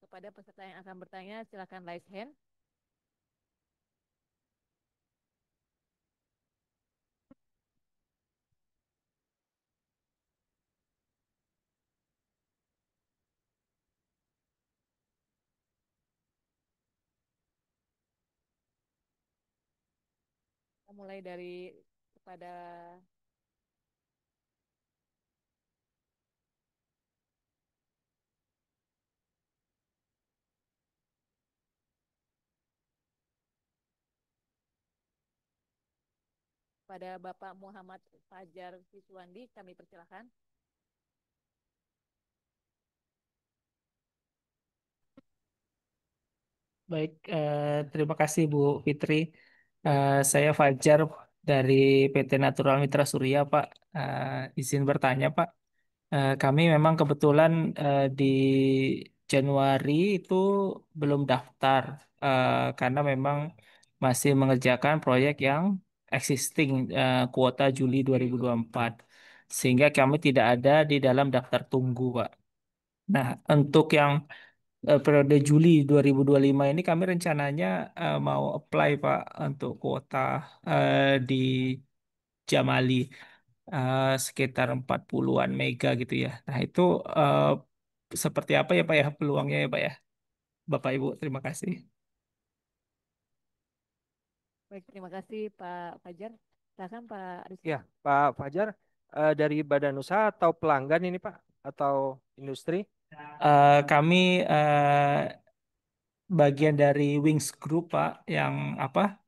Kepada peserta yang akan bertanya, silakan raise hand. Kita mulai dari kepada Bapak Muhammad Fajar Siswandi, kami persilahkan. Baik, terima kasih Bu Fitri. Saya Fajar dari PT Natural Mitra Surya, Pak. Izin bertanya, Pak. Kami memang kebetulan di Januari itu belum daftar karena memang masih mengerjakan proyek yang existing kuota Juli 2024 sehingga kami tidak ada di dalam daftar tunggu, Pak. Nah, untuk yang periode Juli 2025 ini kami rencananya mau apply, Pak, untuk kuota di Jamali sekitar 40-an mega gitu ya. Nah, itu seperti apa ya Pak ya peluangnya ya Pak ya? Bapak Ibu, terima kasih. Baik, terima kasih Pak Fajar. Silakan Pak Rizky. Ya, Pak Fajar, dari badan usaha atau pelanggan ini Pak, atau industri? Kami bagian dari Wings Group Pak yang apa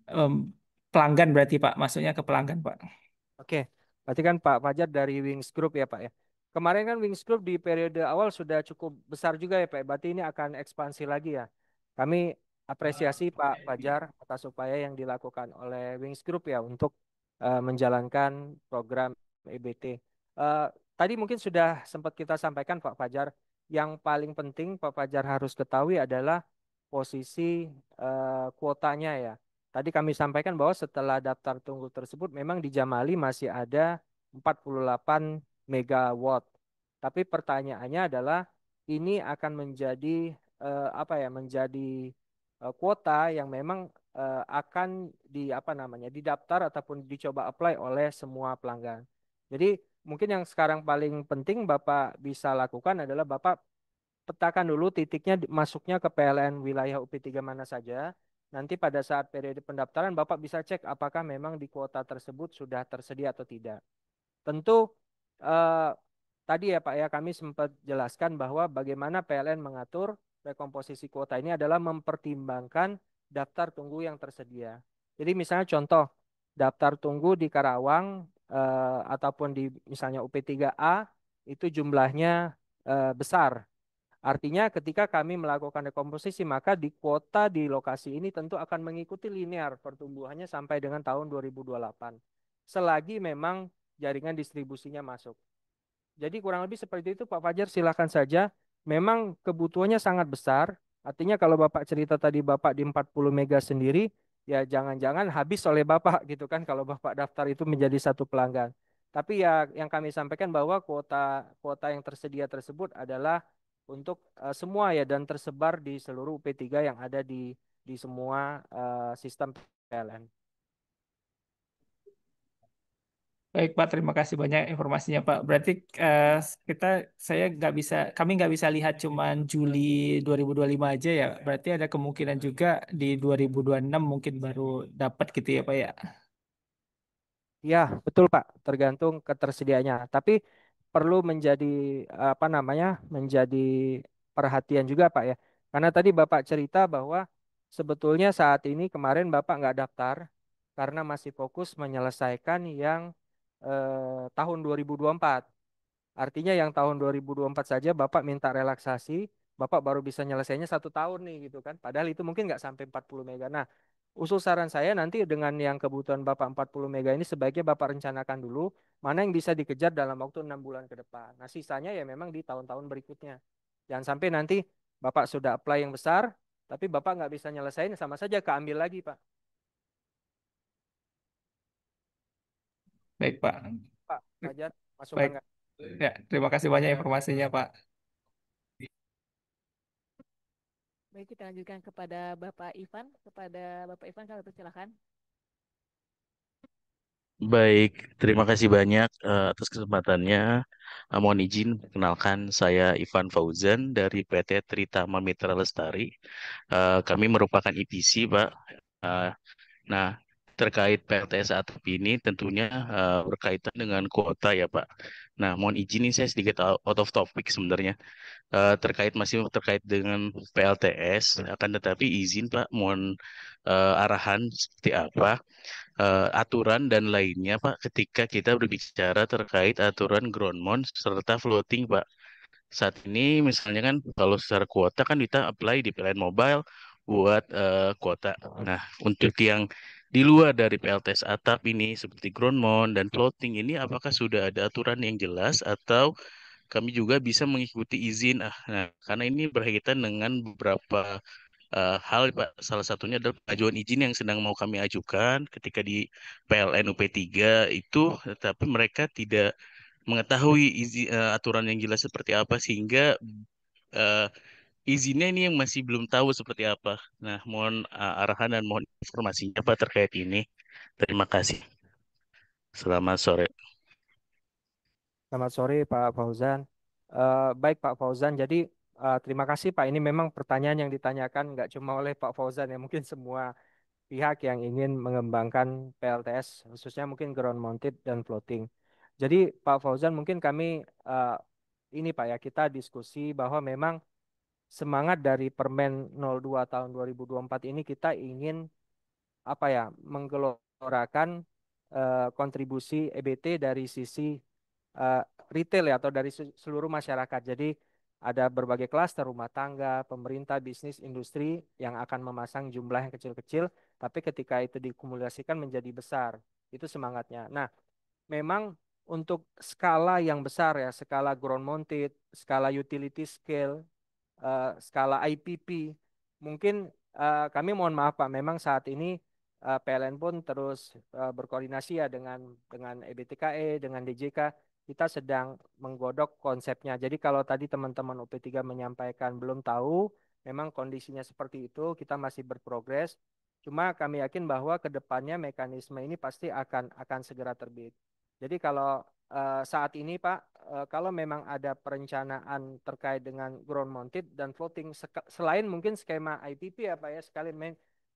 em, pelanggan berarti Pak, masuknya ke pelanggan Pak. Oke, berarti kan Pak Fajar dari Wings Group ya Pak ya. Kemarin kan Wings Group di periode awal sudah cukup besar juga ya Pak, ya. Berarti ini akan ekspansi lagi ya. Kami apresiasi Pak Fajar atas upaya yang dilakukan oleh Wings Group ya untuk menjalankan program EBT. Eh, Tadi mungkin sudah sempat kita sampaikan Pak Fajar, yang paling penting Pak Fajar harus ketahui adalah posisi kuotanya ya. Tadi kami sampaikan bahwa setelah daftar tunggu tersebut memang di Jamali masih ada 48 megawatt. Tapi pertanyaannya adalah ini akan menjadi apa ya? Menjadi kuota yang memang akan di apa namanya? Didaftar ataupun dicoba apply oleh semua pelanggan. Jadi mungkin yang sekarang paling penting Bapak bisa lakukan adalah Bapak petakan dulu titiknya masuknya ke PLN wilayah UP3 mana saja. Nanti pada saat periode pendaftaran Bapak bisa cek apakah memang di kuota tersebut sudah tersedia atau tidak. Tentu eh, tadi ya Pak ya kami sempat jelaskan bahwa bagaimana PLN mengatur rekomposisi kuota ini adalah mempertimbangkan daftar tunggu yang tersedia. Jadi misalnya contoh daftar tunggu di Karawang ataupun di misalnya UP3A itu jumlahnya besar. Artinya ketika kami melakukan rekomposisi maka di kuota di lokasi ini tentu akan mengikuti linear pertumbuhannya sampai dengan tahun 2028. Selagi memang jaringan distribusinya masuk. Jadi kurang lebih seperti itu Pak Fajar, silakan saja. Memang kebutuhannya sangat besar. Artinya kalau Bapak cerita tadi Bapak di 40 mega sendiri, ya jangan-jangan habis oleh Bapak gitu kan kalau Bapak daftar itu menjadi satu pelanggan. Tapi ya yang kami sampaikan bahwa kuota kuota yang tersedia tersebut adalah untuk semua ya dan tersebar di seluruh UP3 yang ada di semua sistem PLN. Baik Pak, terima kasih banyak informasinya Pak. Berarti kita kami nggak bisa lihat cuman Juli 2025 aja ya. Berarti ada kemungkinan juga di 2026 mungkin baru dapat gitu ya Pak ya. Ya, betul Pak, tergantung ketersediaannya. Tapi perlu menjadi apa namanya? Menjadi perhatian juga Pak ya. Karena tadi Bapak cerita bahwa sebetulnya saat ini kemarin Bapak nggak daftar karena masih fokus menyelesaikan yang tahun 2024. Artinya yang tahun 2024 saja Bapak minta relaksasi, Bapak baru bisa nyelesainya 1 tahun nih gitu kan. Padahal itu mungkin nggak sampai 40 mega. Nah, usul saran saya nanti dengan yang kebutuhan Bapak 40 mega ini sebaiknya Bapak rencanakan dulu mana yang bisa dikejar dalam waktu 6 bulan ke depan. Nah, sisanya ya memang di tahun-tahun berikutnya. Jangan sampai nanti Bapak sudah apply yang besar, tapi Bapak nggak bisa nyelesain sama saja keambil lagi, Pak. Baik Pak. Pak Fajar, masukan Baik. nggak? Ya, terima kasih banyak informasinya Pak. Baik, kita lanjutkan kepada Bapak Ivan. Kepada Bapak Ivan, kalau silakan. Baik, terima kasih banyak atas kesempatannya. Mohon izin, perkenalkan saya Ivan Fauzan dari PT Tritama Mitra Lestari. Kami merupakan EPC, Pak. Eh, nah, terkait PLTS atap ini tentunya berkaitan dengan kuota ya, Pak. Nah, mohon izin ini saya sedikit out of topic sebenarnya. Masih terkait dengan PLTS, akan tetapi izin, Pak, mohon arahan seperti apa aturan dan lainnya Pak ketika kita berbicara terkait aturan ground mount serta floating Pak. Saat ini misalnya kan kalau secara kuota kan kita apply di PLN Mobile buat kuota. Nah, untuk yang di luar dari PLTS atap ini seperti ground mount dan floating ini apakah sudah ada aturan yang jelas atau kami juga bisa mengikuti izin? Nah, karena ini berkaitan dengan beberapa hal, Pak. Salah satunya adalah pengajuan izin yang sedang mau kami ajukan ketika di PLN UP3 itu, tetapi mereka tidak mengetahui aturan yang jelas seperti apa sehingga eh, izinnya ini yang masih belum tahu seperti apa. Nah, mohon arahan dan mohon informasinya Pak terkait ini. Terima kasih. Selamat sore. Selamat sore Pak Fauzan. Baik Pak Fauzan, jadi terima kasih Pak. Ini memang pertanyaan yang ditanyakan nggak cuma oleh Pak Fauzan ya, mungkin semua pihak yang ingin mengembangkan PLTS, khususnya mungkin ground mounted dan floating. Jadi Pak Fauzan, mungkin kami ini Pak ya, kita diskusi bahwa memang semangat dari Permen 02 tahun 2024 ini kita ingin apa ya, menggelorakan kontribusi EBT dari sisi eh, retail ya atau dari seluruh masyarakat. Jadi ada berbagai klaster rumah tangga, pemerintah, bisnis, industri yang akan memasang jumlah yang kecil-kecil, tapi ketika itu dikumulasikan menjadi besar. Itu semangatnya. Nah, memang untuk skala yang besar ya, skala ground mounted, skala utility scale, skala IPP. Mungkin kami mohon maaf Pak, memang saat ini PLN pun terus berkoordinasi ya dengan EBTKE, dengan DJK. Kita sedang menggodok konsepnya. Jadi kalau tadi teman-teman UP3 menyampaikan belum tahu, memang kondisinya seperti itu, kita masih berprogres. Cuma kami yakin bahwa ke depannya mekanisme ini pasti akan segera terbit. Jadi kalau saat ini Pak, kalau memang ada perencanaan terkait dengan ground mounted dan floating, selain mungkin skema IPP ya Pak ya, sekali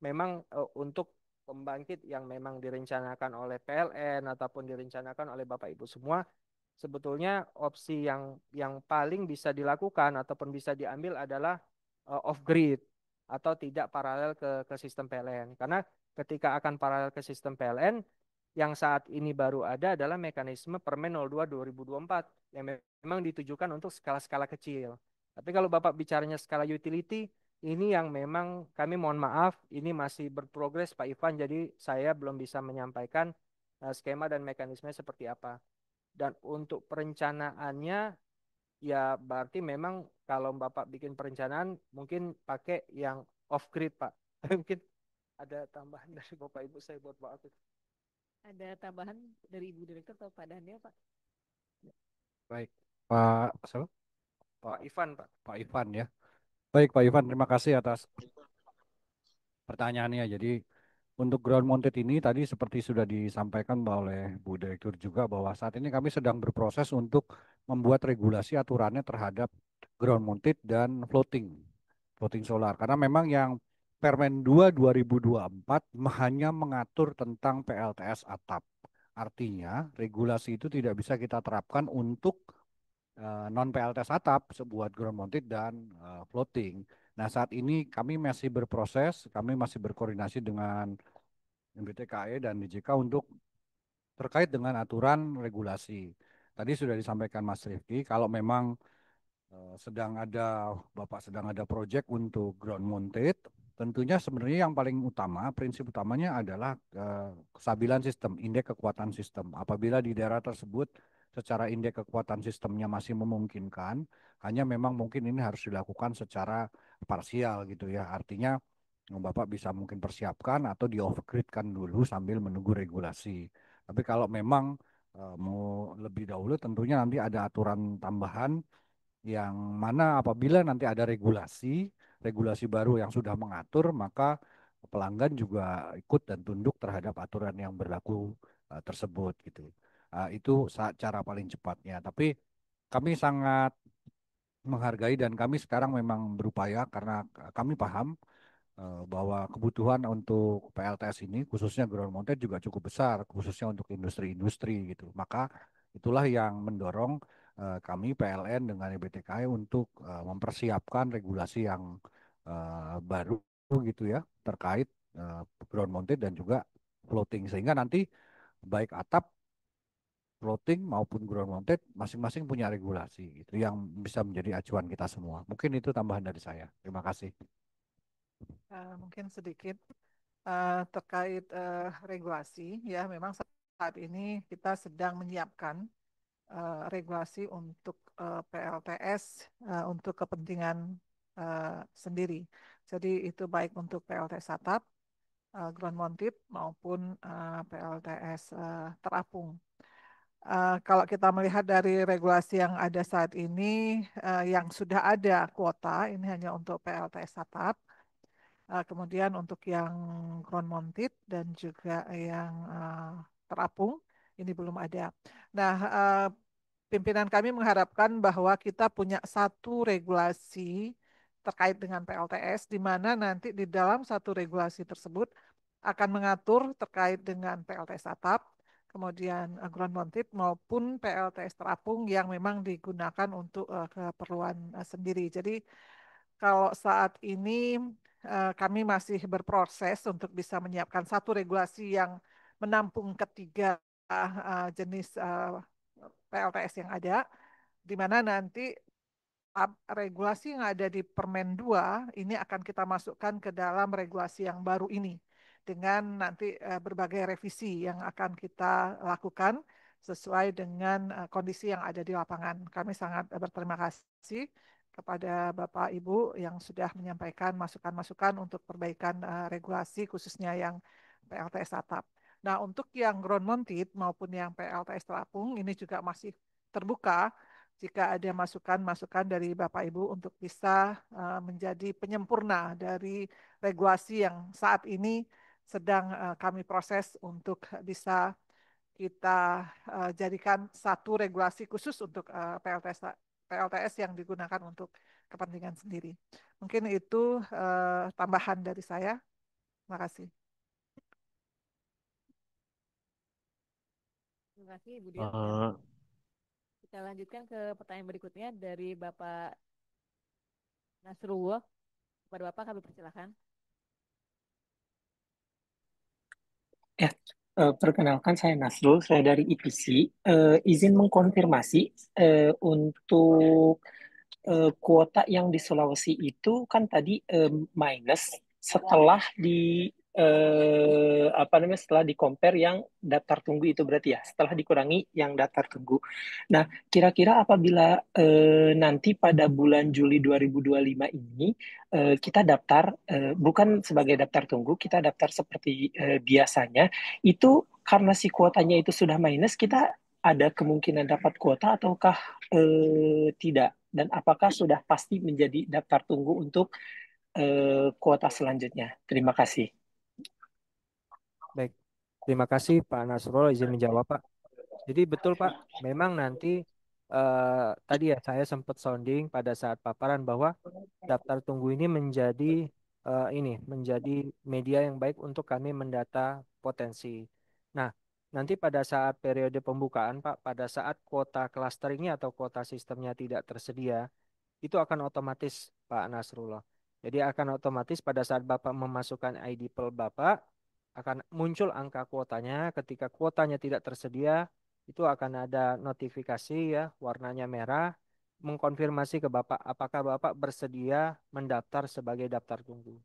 memang untuk pembangkit yang memang direncanakan oleh PLN ataupun direncanakan oleh Bapak Ibu semua, sebetulnya opsi yang paling bisa dilakukan ataupun bisa diambil adalah off grid atau tidak paralel ke sistem PLN. Karena ketika akan paralel ke sistem PLN, yang saat ini baru ada adalah mekanisme Permen 02 2024 yang memang ditujukan untuk skala-skala kecil. Tapi kalau Bapak bicaranya skala utility, ini yang memang kami mohon maaf, ini masih berprogres Pak Ivan, jadi saya belum bisa menyampaikan skema dan mekanisme seperti apa. Dan untuk perencanaannya, ya berarti memang kalau Bapak bikin perencanaan, mungkin pakai yang off grid Pak. Mungkin ada tambahan dari Bapak Ibu saya buat Pak Akif. Ada tambahan dari Ibu Direktur atau Pak Daniel, Pak? Baik, Pak, siapa? Pak Ivan, Pak. Pak Ivan ya. Baik, Pak Ivan, terima kasih atas pertanyaannya. Jadi untuk ground mounted ini tadi seperti sudah disampaikan oleh Bu Direktur juga bahwa saat ini kami sedang berproses untuk membuat regulasi aturannya terhadap ground mounted dan floating solar. Karena memang yang Permen 2 2024 hanya mengatur tentang PLTS atap. Artinya regulasi itu tidak bisa kita terapkan untuk non PLTS atap sebuah ground mounted dan floating. Nah, saat ini kami masih berproses, kami masih berkoordinasi dengan MBTKE dan DJK untuk terkait dengan aturan regulasi. Tadi sudah disampaikan Mas Rifki, kalau memang Bapak sedang ada proyek untuk ground mounted, tentunya sebenarnya yang paling utama, prinsip utamanya adalah kestabilan sistem, indeks kekuatan sistem. Apabila di daerah tersebut secara indeks kekuatan sistemnya masih memungkinkan, hanya memang mungkin ini harus dilakukan secara parsial gitu ya. Artinya Bapak bisa mungkin persiapkan atau di off-grid-kan dulu sambil menunggu regulasi. Tapi kalau memang mau lebih dahulu tentunya nanti ada aturan tambahan yang mana apabila nanti ada regulasi baru yang sudah mengatur, maka pelanggan juga ikut dan tunduk terhadap aturan yang berlaku tersebut gitu. Itu cara paling cepatnya. Tapi kami sangat menghargai dan kami sekarang memang berupaya karena kami paham bahwa kebutuhan untuk PLTS ini khususnya ground mounted juga cukup besar khususnya untuk industri-industri gitu. Maka itulah yang mendorong kami PLN dengan EBTKI untuk mempersiapkan regulasi yang baru gitu ya terkait ground mounted dan juga floating sehingga nanti baik atap floating maupun ground mounted masing-masing punya regulasi gitu yang bisa menjadi acuan kita semua. Mungkin itu tambahan dari saya. Terima kasih. Mungkin sedikit terkait regulasi ya. Memang saat ini kita sedang menyiapkan regulasi untuk PLTS untuk kepentingan sendiri. Jadi itu baik untuk PLTS atap, ground mounted maupun PLTS terapung. Kalau kita melihat dari regulasi yang ada saat ini, yang sudah ada kuota, ini hanya untuk PLTS atap. Kemudian untuk yang ground mounted dan juga yang terapung, ini belum ada. Nah, pimpinan kami mengharapkan bahwa kita punya satu regulasi terkait dengan PLTS, di mana nanti di dalam satu regulasi tersebut akan mengatur terkait dengan PLTS atap, kemudian ground mounted maupun PLTS terapung yang memang digunakan untuk keperluan sendiri. Jadi kalau saat ini kami masih berproses untuk bisa menyiapkan satu regulasi yang menampung ketiga jenis PLTS yang ada, di mana nanti regulasi yang ada di Permen 2 ini akan kita masukkan ke dalam regulasi yang baru ini dengan nanti berbagai revisi yang akan kita lakukan sesuai dengan kondisi yang ada di lapangan. Kami sangat berterima kasih kepada Bapak Ibu yang sudah menyampaikan masukan-masukan untuk perbaikan regulasi khususnya yang PLTS atap. Nah, untuk yang ground mounted maupun yang PLTS terapung ini juga masih terbuka jika ada masukan-masukan dari Bapak Ibu untuk bisa menjadi penyempurna dari regulasi yang saat ini sedang kami proses untuk bisa kita jadikan satu regulasi khusus untuk PLTS yang digunakan untuk kepentingan sendiri. Mungkin itu tambahan dari saya. Terima kasih. Terima kasih Ibu Dir. Dan Eh, kita lanjutkan ke pertanyaan berikutnya dari Bapak Nasrullah. Kepada Bapak kami persilakan. Ya, perkenalkan saya Nasrul, saya dari IPC. Izin mengkonfirmasi untuk kuota yang di Sulawesi itu kan tadi minus setelah di apa namanya setelah di compare yang daftar tunggu itu berarti ya setelah dikurangi yang daftar tunggu. Nah, kira-kira apabila nanti pada bulan Juli 2025 ini kita daftar bukan sebagai daftar tunggu, kita daftar seperti biasanya, itu karena si kuotanya itu sudah minus, kita ada kemungkinan dapat kuota ataukah tidak? Dan apakah sudah pasti menjadi daftar tunggu untuk kuota selanjutnya? Terima kasih. Baik, terima kasih Pak Nasrul izin menjawab Pak. Jadi betul Pak, memang nanti tadi ya saya sempat sounding pada saat paparan bahwa daftar tunggu ini menjadi media yang baik untuk kami mendata potensi. Nah, nanti pada saat periode pembukaan Pak, pada saat kuota clusteringnya atau kuota sistemnya tidak tersedia, itu akan otomatis Pak Nasrullah. Jadi akan otomatis pada saat Bapak memasukkan ID PEL Bapak, akan muncul angka kuotanya. Ketika kuotanya tidak tersedia, itu akan ada notifikasi ya, warnanya merah, mengkonfirmasi ke Bapak apakah Bapak bersedia mendaftar sebagai daftar tunggu.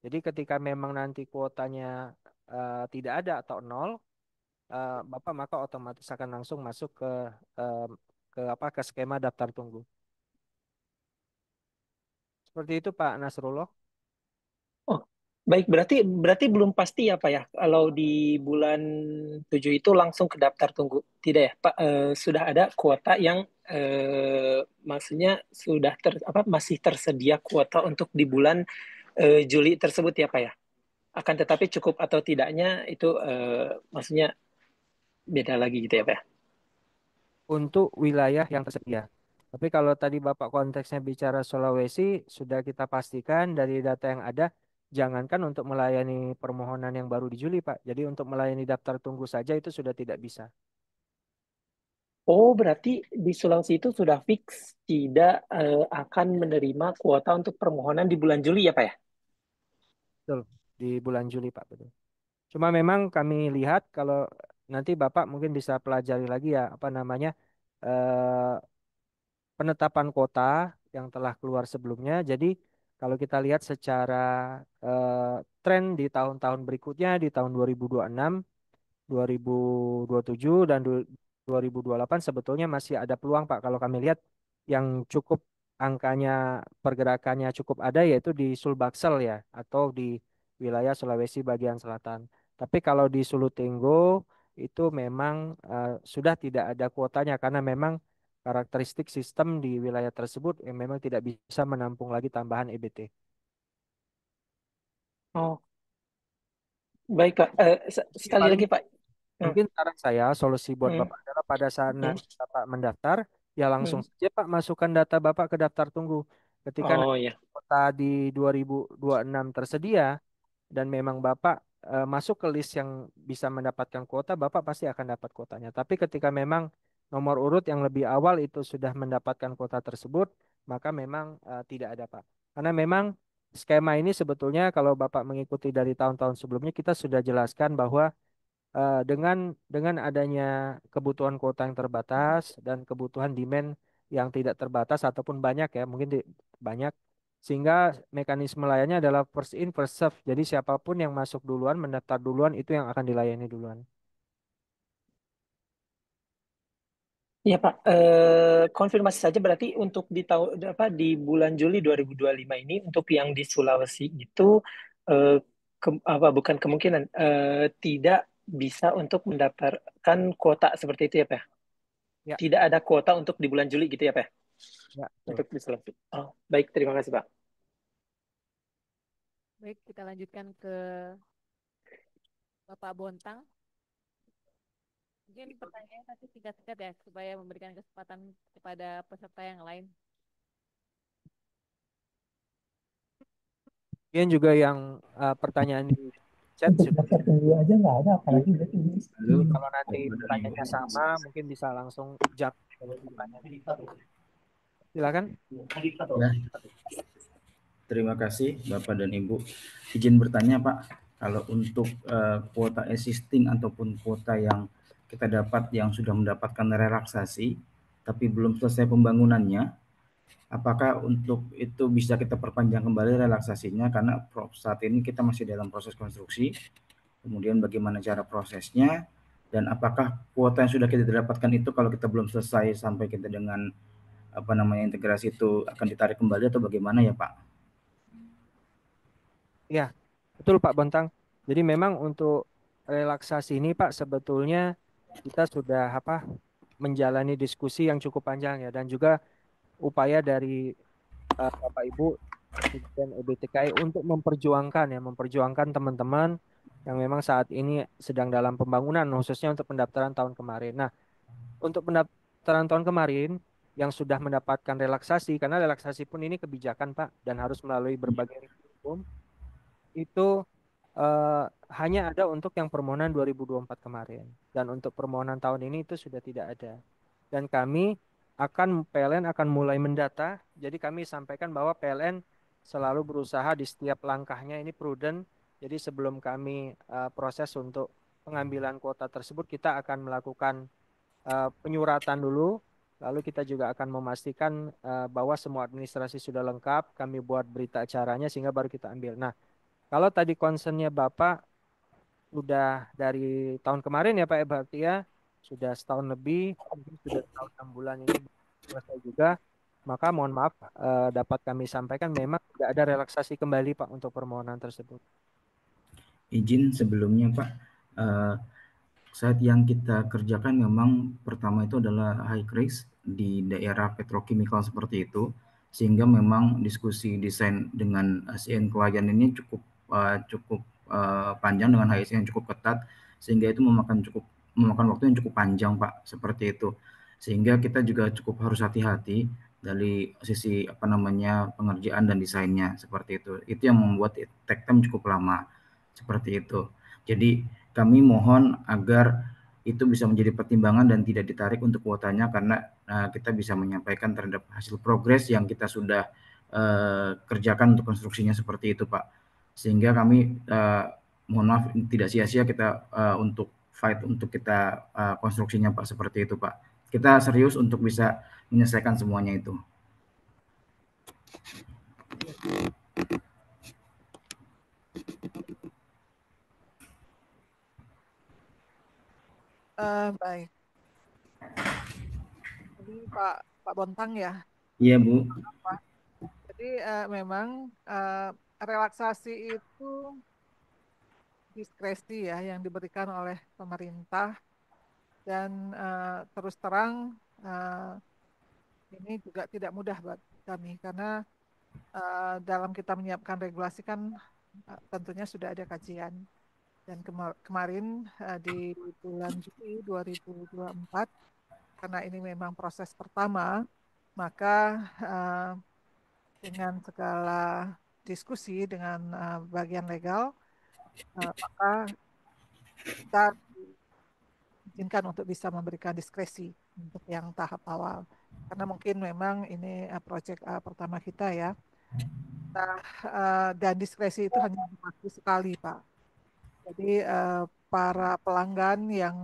Jadi ketika memang nanti kuotanya tidak ada atau nol, Bapak maka otomatis akan langsung masuk eh, ke skema daftar tunggu. Seperti itu Pak Nasrullah. Oh, baik, berarti berarti belum pasti ya Pak ya. Kalau di bulan 7 itu langsung ke daftar tunggu. Tidak ya, Pak. Sudah ada kuota yang maksudnya sudah masih tersedia kuota untuk di bulan Juli tersebut ya Pak ya. Akan tetapi cukup atau tidaknya itu maksudnya beda lagi gitu ya Pak ya. Untuk wilayah yang tersedia. Tapi kalau tadi Bapak konteksnya bicara Sulawesi, sudah kita pastikan dari data yang ada, jangankan untuk melayani permohonan yang baru di Juli, Pak. Jadi untuk melayani daftar tunggu saja itu sudah tidak bisa. Oh, berarti di Sulawesi itu sudah fix tidak akan menerima kuota untuk permohonan di bulan Juli ya Pak ya? Betul, di bulan Juli, Pak. Betul. Cuma memang kami lihat kalau nanti Bapak mungkin bisa pelajari lagi ya, apa namanya, eh, penetapan kota yang telah keluar sebelumnya. Jadi kalau kita lihat secara tren di tahun-tahun berikutnya di tahun 2026, 2027 dan 2028 sebetulnya masih ada peluang Pak kalau kami lihat yang cukup angkanya pergerakannya cukup ada yaitu di Sulbaksel ya atau di wilayah Sulawesi bagian selatan. Tapi kalau di Sulutenggo itu memang sudah tidak ada kuotanya karena memang karakteristik sistem di wilayah tersebut yang memang tidak bisa menampung lagi tambahan EBT. Oh, baik Pak. Jadi Sekali paling lagi Pak. mungkin saran saya solusi buat Hmm, Bapak adalah pada saat hmm, nanti Bapak mendaftar ya langsung hmm. saja Pak masukkan data Bapak ke daftar tunggu. Ketika Oh nanti ya. kuota di 2026 tersedia dan memang Bapak masuk ke list yang bisa mendapatkan kuota, Bapak pasti akan dapat kuotanya. Tapi ketika memang nomor urut yang lebih awal itu sudah mendapatkan kuota tersebut, maka memang tidak ada Pak. Karena memang skema ini sebetulnya kalau Bapak mengikuti dari tahun-tahun sebelumnya kita sudah jelaskan bahwa dengan adanya kebutuhan kuota yang terbatas dan kebutuhan demand yang tidak terbatas ataupun banyak ya, mungkin banyak sehingga mekanisme layarnya adalah first in first serve. Jadi siapapun yang masuk duluan mendaftar duluan itu yang akan dilayani duluan. Ya Pak, konfirmasi saja berarti untuk di tahun apa di bulan Juli 2025 ini untuk yang di Sulawesi itu eh, apa bukan kemungkinan tidak bisa untuk mendapatkan kuota seperti itu ya Pak? Ya, Tidak ada kuota untuk di bulan Juli gitu ya Pak? ya, betul. Untuk di Sulawesi. Oh, baik, terima kasih Pak. Baik, kita lanjutkan ke Bapak Bontang. Mungkin pertanyaannya nanti singkat-singkat ya, supaya memberikan kesempatan kepada peserta yang lain. Kemudian juga yang pertanyaan di chat sudah. Tunggu aja nggak ada, apalagi berarti ini. Jadi kalau nanti pertanyaannya sama, mungkin bisa langsung jawab pertanyaan. Silakan. Ya, terima kasih Bapak dan Ibu. Izin bertanya Pak, kalau untuk kuota existing ataupun kuota yang kita dapat yang sudah mendapatkan relaksasi tapi belum selesai pembangunannya, apakah untuk itu bisa kita perpanjang kembali relaksasinya karena saat ini kita masih dalam proses konstruksi, kemudian bagaimana cara prosesnya, dan apakah kuota yang sudah kita dapatkan itu kalau kita belum selesai sampai kita dengan integrasi itu akan ditarik kembali atau bagaimana ya Pak? Ya, betul Pak Bontang. Jadi memang untuk relaksasi ini Pak sebetulnya kita sudah menjalani diskusi yang cukup panjang ya dan juga upaya dari Bapak Ibu dan EBTKI untuk memperjuangkan teman-teman yang memang saat ini sedang dalam pembangunan khususnya untuk pendaftaran tahun kemarin. Nah, untuk pendaftaran tahun kemarin yang sudah mendapatkan relaksasi karena relaksasi pun ini kebijakan Pak dan harus melalui berbagai hukum itu hanya ada untuk yang permohonan 2024 kemarin dan untuk permohonan tahun ini itu sudah tidak ada dan PLN akan mulai mendata jadi kami sampaikan bahwa PLN selalu berusaha di setiap langkahnya ini prudent jadi sebelum kami proses untuk pengambilan kuota tersebut kita akan melakukan penyuratan dulu lalu kita juga akan memastikan bahwa semua administrasi sudah lengkap kami buat berita acaranya sehingga baru kita ambil. Nah, kalau tadi concernnya Bapak sudah dari tahun kemarin ya Pak ya berarti ya sudah setahun lebih, mungkin sudah setahun 6 bulan ini selesai juga, maka mohon maaf dapat kami sampaikan memang tidak ada relaksasi kembali Pak untuk permohonan tersebut. Izin sebelumnya Pak, saat yang kita kerjakan memang pertama itu adalah high risk di daerah petrokimikal seperti itu, sehingga memang diskusi desain dengan ASN klien ini cukup panjang dengan HSE yang cukup ketat sehingga itu memakan waktu yang cukup panjang Pak seperti itu sehingga kita juga cukup harus hati-hati dari sisi pengerjaan dan desainnya seperti itu yang membuat take time cukup lama seperti itu. Jadi kami mohon agar itu bisa menjadi pertimbangan dan tidak ditarik untuk kuotanya karena kita bisa menyampaikan terhadap hasil progres yang kita sudah kerjakan untuk konstruksinya seperti itu Pak. Sehingga kami mohon maaf tidak sia-sia kita untuk fight untuk kita konstruksinya Pak seperti itu Pak. Kita serius untuk bisa menyelesaikan semuanya itu. Baik, ini Pak Bontang ya. Iya, Bu. Pak. Jadi memang relaksasi itu diskresi ya yang diberikan oleh pemerintah dan terus terang eh, ini juga tidak mudah buat kami karena dalam kita menyiapkan regulasi kan tentunya sudah ada kajian dan kemarin di bulan Juli 2024 karena ini memang proses pertama maka eh, dengan segala diskusi dengan bagian legal maka kita izinkan untuk bisa memberikan diskresi untuk yang tahap awal. Karena mungkin memang ini proyek pertama kita ya. Nah, dan diskresi itu hanya berlaku sekali, Pak. Jadi para pelanggan yang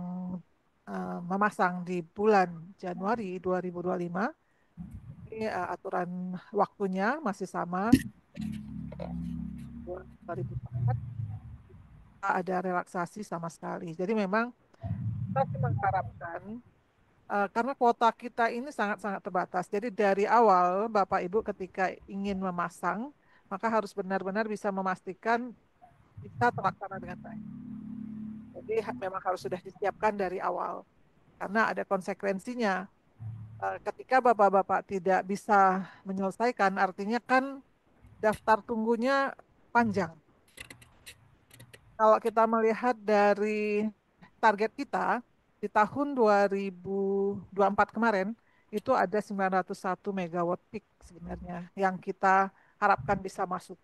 memasang di bulan Januari 2025, ini aturan waktunya masih sama. 2024 ada relaksasi sama sekali. Jadi memang kita sih mengharapkan karena kuota kita ini sangat-sangat terbatas. Jadi dari awal Bapak Ibu ketika ingin memasang, maka harus benar-benar bisa memastikan bisa terlaksana dengan baik. Jadi memang harus sudah disiapkan dari awal. Karena ada konsekuensinya. Ketika Bapak-Bapak tidak bisa menyelesaikan, artinya kan daftar tunggunya panjang. Kalau kita melihat dari target kita di tahun 2024 kemarin itu ada 901 megawatt peak sebenarnya yang kita harapkan bisa masuk.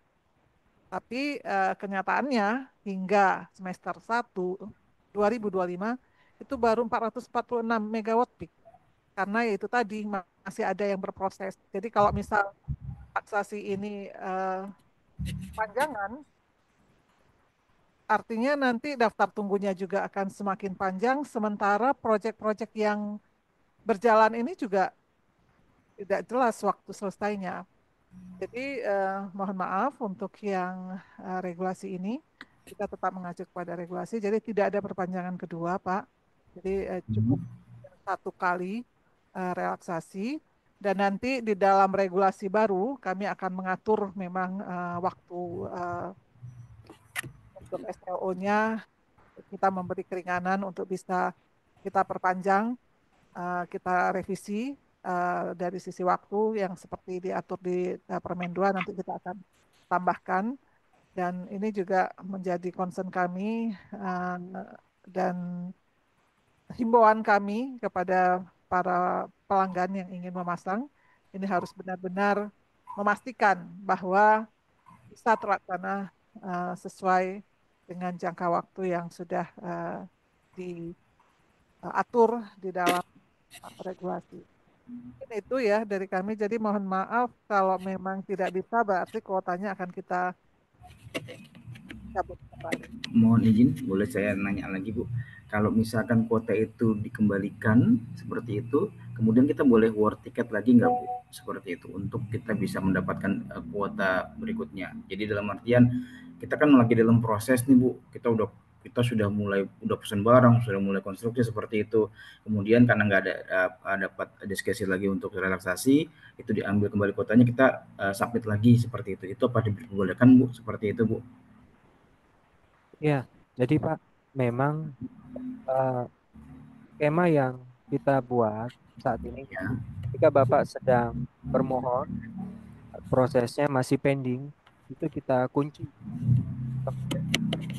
Tapi kenyataannya hingga semester 1 2025 itu baru 446 megawatt peak. Karena itu tadi masih ada yang berproses. Jadi kalau misal taksasi ini panjangan, artinya nanti daftar tunggunya juga akan semakin panjang, sementara proyek-proyek yang berjalan ini juga tidak jelas waktu selesainya. Jadi mohon maaf untuk yang regulasi ini, kita tetap mengacu kepada regulasi, jadi tidak ada perpanjangan kedua, Pak. Jadi cukup satu kali relaksasi, dan nanti di dalam regulasi baru kami akan mengatur memang waktu untuk SLO-nya, kita memberi keringanan untuk bisa kita perpanjang, kita revisi dari sisi waktu yang seperti diatur di Permen 2 nanti kita akan tambahkan, dan ini juga menjadi concern kami dan himbauan kami kepada para pelanggan yang ingin memasang ini harus benar-benar memastikan bahwa bisa terlaksana sesuai dengan jangka waktu yang sudah diatur di dalam regulasi. Mungkin itu ya dari kami. Jadi mohon maaf kalau memang tidak bisa, berarti kuotanya akan kita cabut kembali. Mohon izin, boleh saya nanya lagi, Bu? Kalau misalkan kuota itu dikembalikan seperti itu, kemudian kita boleh war tiket lagi nggak, Bu? Seperti itu untuk kita bisa mendapatkan kuota berikutnya. Jadi dalam artian kita kan lagi dalam proses nih, Bu. Kita sudah mulai pesan barang, sudah mulai konstruksi seperti itu. Kemudian karena nggak ada dapat diskusi lagi untuk relaksasi, itu diambil kembali kuotanya, kita submit lagi seperti itu. Itu apa diperbolehkan, Bu? Seperti itu, Bu? Ya, jadi Pak, memang skema yang kita buat saat ini, ketika Bapak sedang bermohon, prosesnya masih pending, itu kita kunci.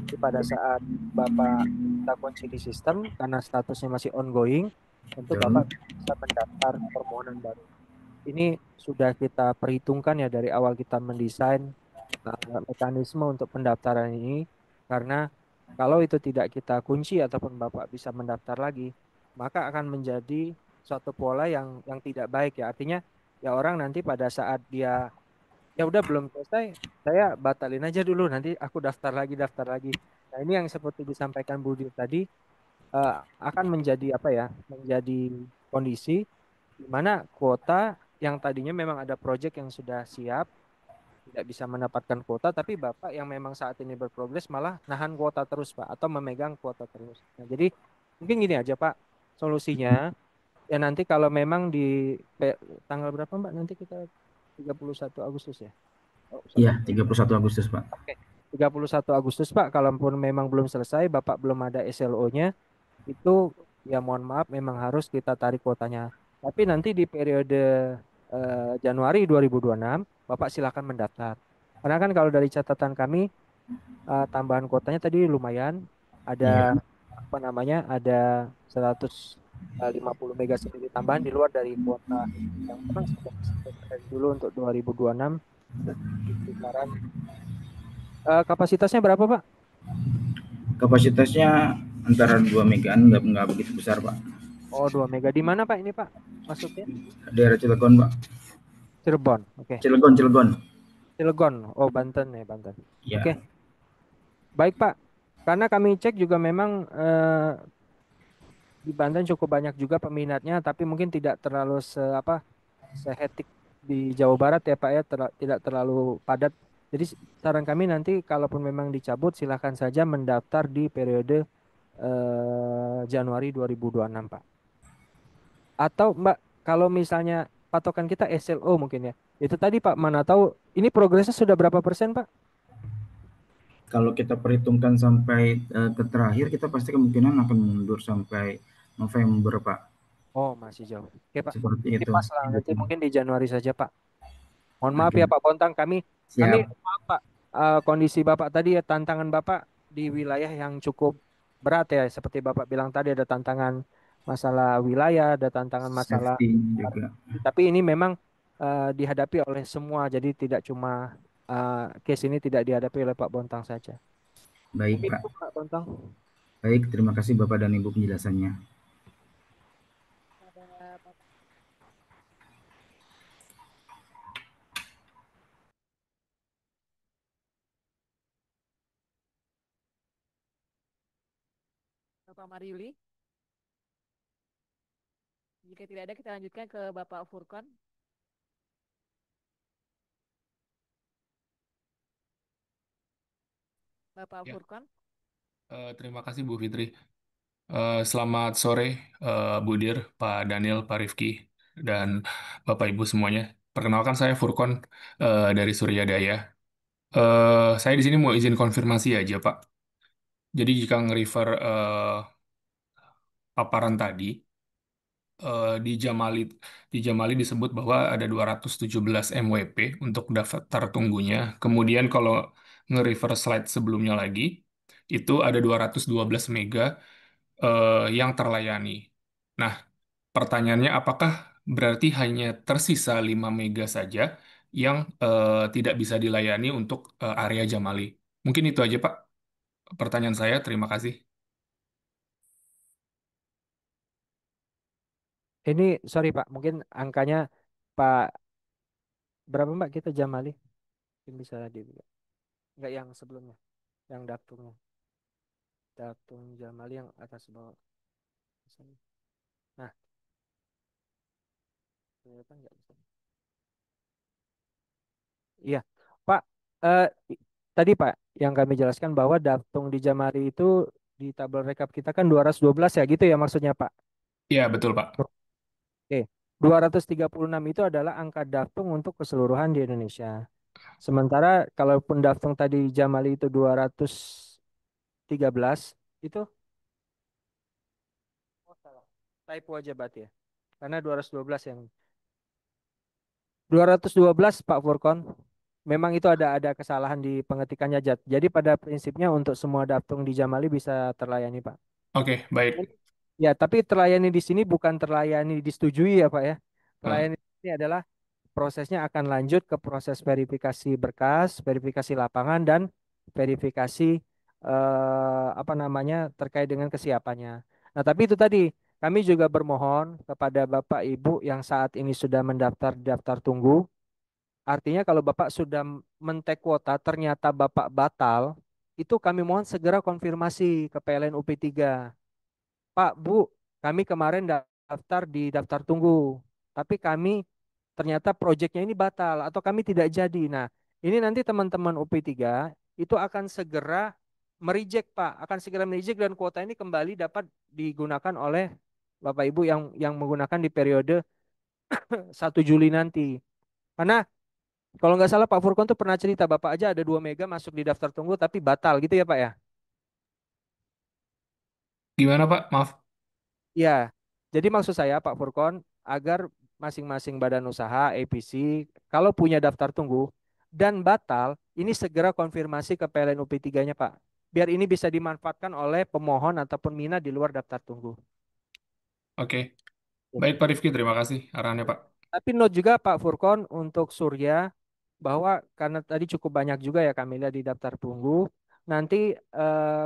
Jadi pada saat Bapak kita kunci di sistem, karena statusnya masih ongoing, tentu Bapak bisa mendaftar permohonan baru. Ini sudah kita perhitungkan ya dari awal kita mendesain mekanisme untuk pendaftaran ini, karena kalau itu tidak kita kunci ataupun Bapak bisa mendaftar lagi, maka akan menjadi suatu pola yang tidak baik ya. Artinya ya orang nanti pada saat dia ya udah belum selesai, saya batalin aja dulu, nanti aku daftar lagi. Nah ini yang seperti disampaikan Bu Dir tadi akan menjadi apa ya? Menjadi kondisi di mana kuota yang tadinya memang ada proyek yang sudah siap tidak bisa mendapatkan kuota, tapi Bapak yang memang saat ini berprogres malah nahan kuota terus Pak, atau memegang kuota terus. Nah, jadi Mungkin gini aja Pak, solusinya ya nanti kalau memang di tanggal berapa Mbak? Nanti kita 31 Agustus ya? Oh, sorry. Iya, 31 Agustus, Pak. Oke. 31 Agustus Pak, kalaupun memang belum selesai, Bapak belum ada SLO-nya, itu ya mohon maaf memang harus kita tarik kuotanya. Tapi nanti di periode Januari 2026, Bapak silakan mendaftar. Karena kan kalau dari catatan kami, tambahan kuotanya tadi lumayan, ada Iya. apa namanya, ada 150 mega sendiri tambahan di luar dari kuota yang memang sudah disediakan dari dulu untuk 2026 di kisaran kapasitasnya berapa Pak? Kapasitasnya antara 2 megaan, nggak begitu besar, Pak. Oh, 2 mega. Di mana Pak ini Pak? Masuknya? Daerah Cilegon, Pak. Cirebon. Oke. Cilegon. Cilegon. Oh, Banten ya, Banten. Ya. Oke. Baik Pak. Karena kami cek juga memang di Banten cukup banyak juga peminatnya, tapi mungkin tidak terlalu sehetik di Jawa Barat ya Pak ya, tidak terlalu padat. Jadi saran kami nanti kalaupun memang dicabut silahkan saja mendaftar di periode Januari 2026 Pak. Atau Mbak kalau misalnya patokan kita SLO mungkin ya. Itu tadi Pak, mana tahu ini progresnya sudah berapa persen Pak? Kalau kita perhitungkan sampai ke terakhir, kita pasti kemungkinan akan mundur sampai November, Pak. Oh, masih jauh. Oke Pak. Seperti Jadi itu. pas lah nanti mungkin di Januari saja Pak. Mohon maaf Oke. ya Pak Bontang, kami Siap. maaf Pak, kondisi Bapak tadi ya, tantangan Bapak di wilayah yang cukup berat ya, seperti Bapak bilang tadi ada tantangan masalah wilayah, ada tantangan masalah, Safety juga. tapi ini memang dihadapi oleh semua, jadi tidak cuma case ini tidak dihadapi oleh Pak Bontang saja. Baik, Mungkin Pak. itu, Pak Bontang. Baik, terima kasih Bapak dan Ibu penjelasannya. Bapak Mariuli. Jika tidak ada, kita lanjutkan ke Bapak Furkon. Bapak Ya. Furkon. Terima kasih Bu Fitri. Selamat sore Bu Dir, Pak Daniel, Pak Rifki, dan Bapak Ibu semuanya. Perkenalkan saya Furkon dari Suryadaya. Saya di sini mau izin konfirmasi aja Pak. Jadi jika nge-refer paparan tadi, di Jamali disebut bahwa ada 217 MWP untuk daftar tunggunya. Kemudian kalau nge-refer slide sebelumnya lagi, itu ada 212 mega yang terlayani. Nah, pertanyaannya apakah berarti hanya tersisa 5 mega saja yang tidak bisa dilayani untuk area Jamali? Mungkin itu aja Pak pertanyaan saya. Terima kasih. Ini sorry Pak, mungkin angkanya Pak berapa Mbak kita Jamali? Mungkin bisa di enggak yang sebelumnya, yang Daktungnya. Daktung Jamali yang atas bawah. Nah, ternyata enggak bisa. Iya, Pak. eh, Tadi Pak yang kami jelaskan bahwa Daktung di Jamali itu di tabel rekap kita kan 212 ya gitu ya maksudnya Pak. Iya, betul Pak. Oke, 236 itu adalah angka Daktung untuk keseluruhan di Indonesia. Sementara kalaupun Daktung tadi Jamali itu 213 itu oh, salah. Typo aja berarti ya. Karena 212 yang 212 Pak Furkon. Memang itu ada kesalahan di pengetikannya Jat. Jadi pada prinsipnya untuk semua Daktung di Jamali bisa terlayani Pak. Oke, baik. Ya, tapi terlayani di sini bukan terlayani disetujui ya Pak ya. Eh, Terlayani ini adalah prosesnya akan lanjut ke proses verifikasi berkas, verifikasi lapangan dan verifikasi apa namanya terkait dengan kesiapannya. Nah, tapi itu tadi kami juga bermohon kepada Bapak Ibu yang saat ini sudah mendaftar di daftar tunggu. Artinya kalau Bapak sudah mentek kuota ternyata Bapak batal, itu kami mohon segera konfirmasi ke PLN UP3. Pak, Bu, kami kemarin daftar di daftar tunggu, tapi kami ternyata proyeknya ini batal atau kami tidak jadi. Nah, ini nanti teman-teman UP3 itu akan segera mereject Pak, akan segera mereject dan kuota ini kembali dapat digunakan oleh Bapak Ibu yang menggunakan di periode 1 Juli nanti. Karena kalau nggak salah Pak Furkon tuh pernah cerita Bapak aja ada 2 mega masuk di daftar tunggu tapi batal gitu ya Pak ya? Gimana Pak? Maaf. Ya, jadi maksud saya Pak Furkon agar masing-masing badan usaha APC kalau punya daftar tunggu dan batal, ini segera konfirmasi ke PLN UP3-nya Pak. Biar ini bisa dimanfaatkan oleh pemohon ataupun mina di luar daftar tunggu. Oke. Baik Pak Rifki, terima kasih arahannya Pak. Tapi note juga Pak Furkon untuk Surya bahwa karena tadi cukup banyak juga ya kami lihat di daftar tunggu. Nanti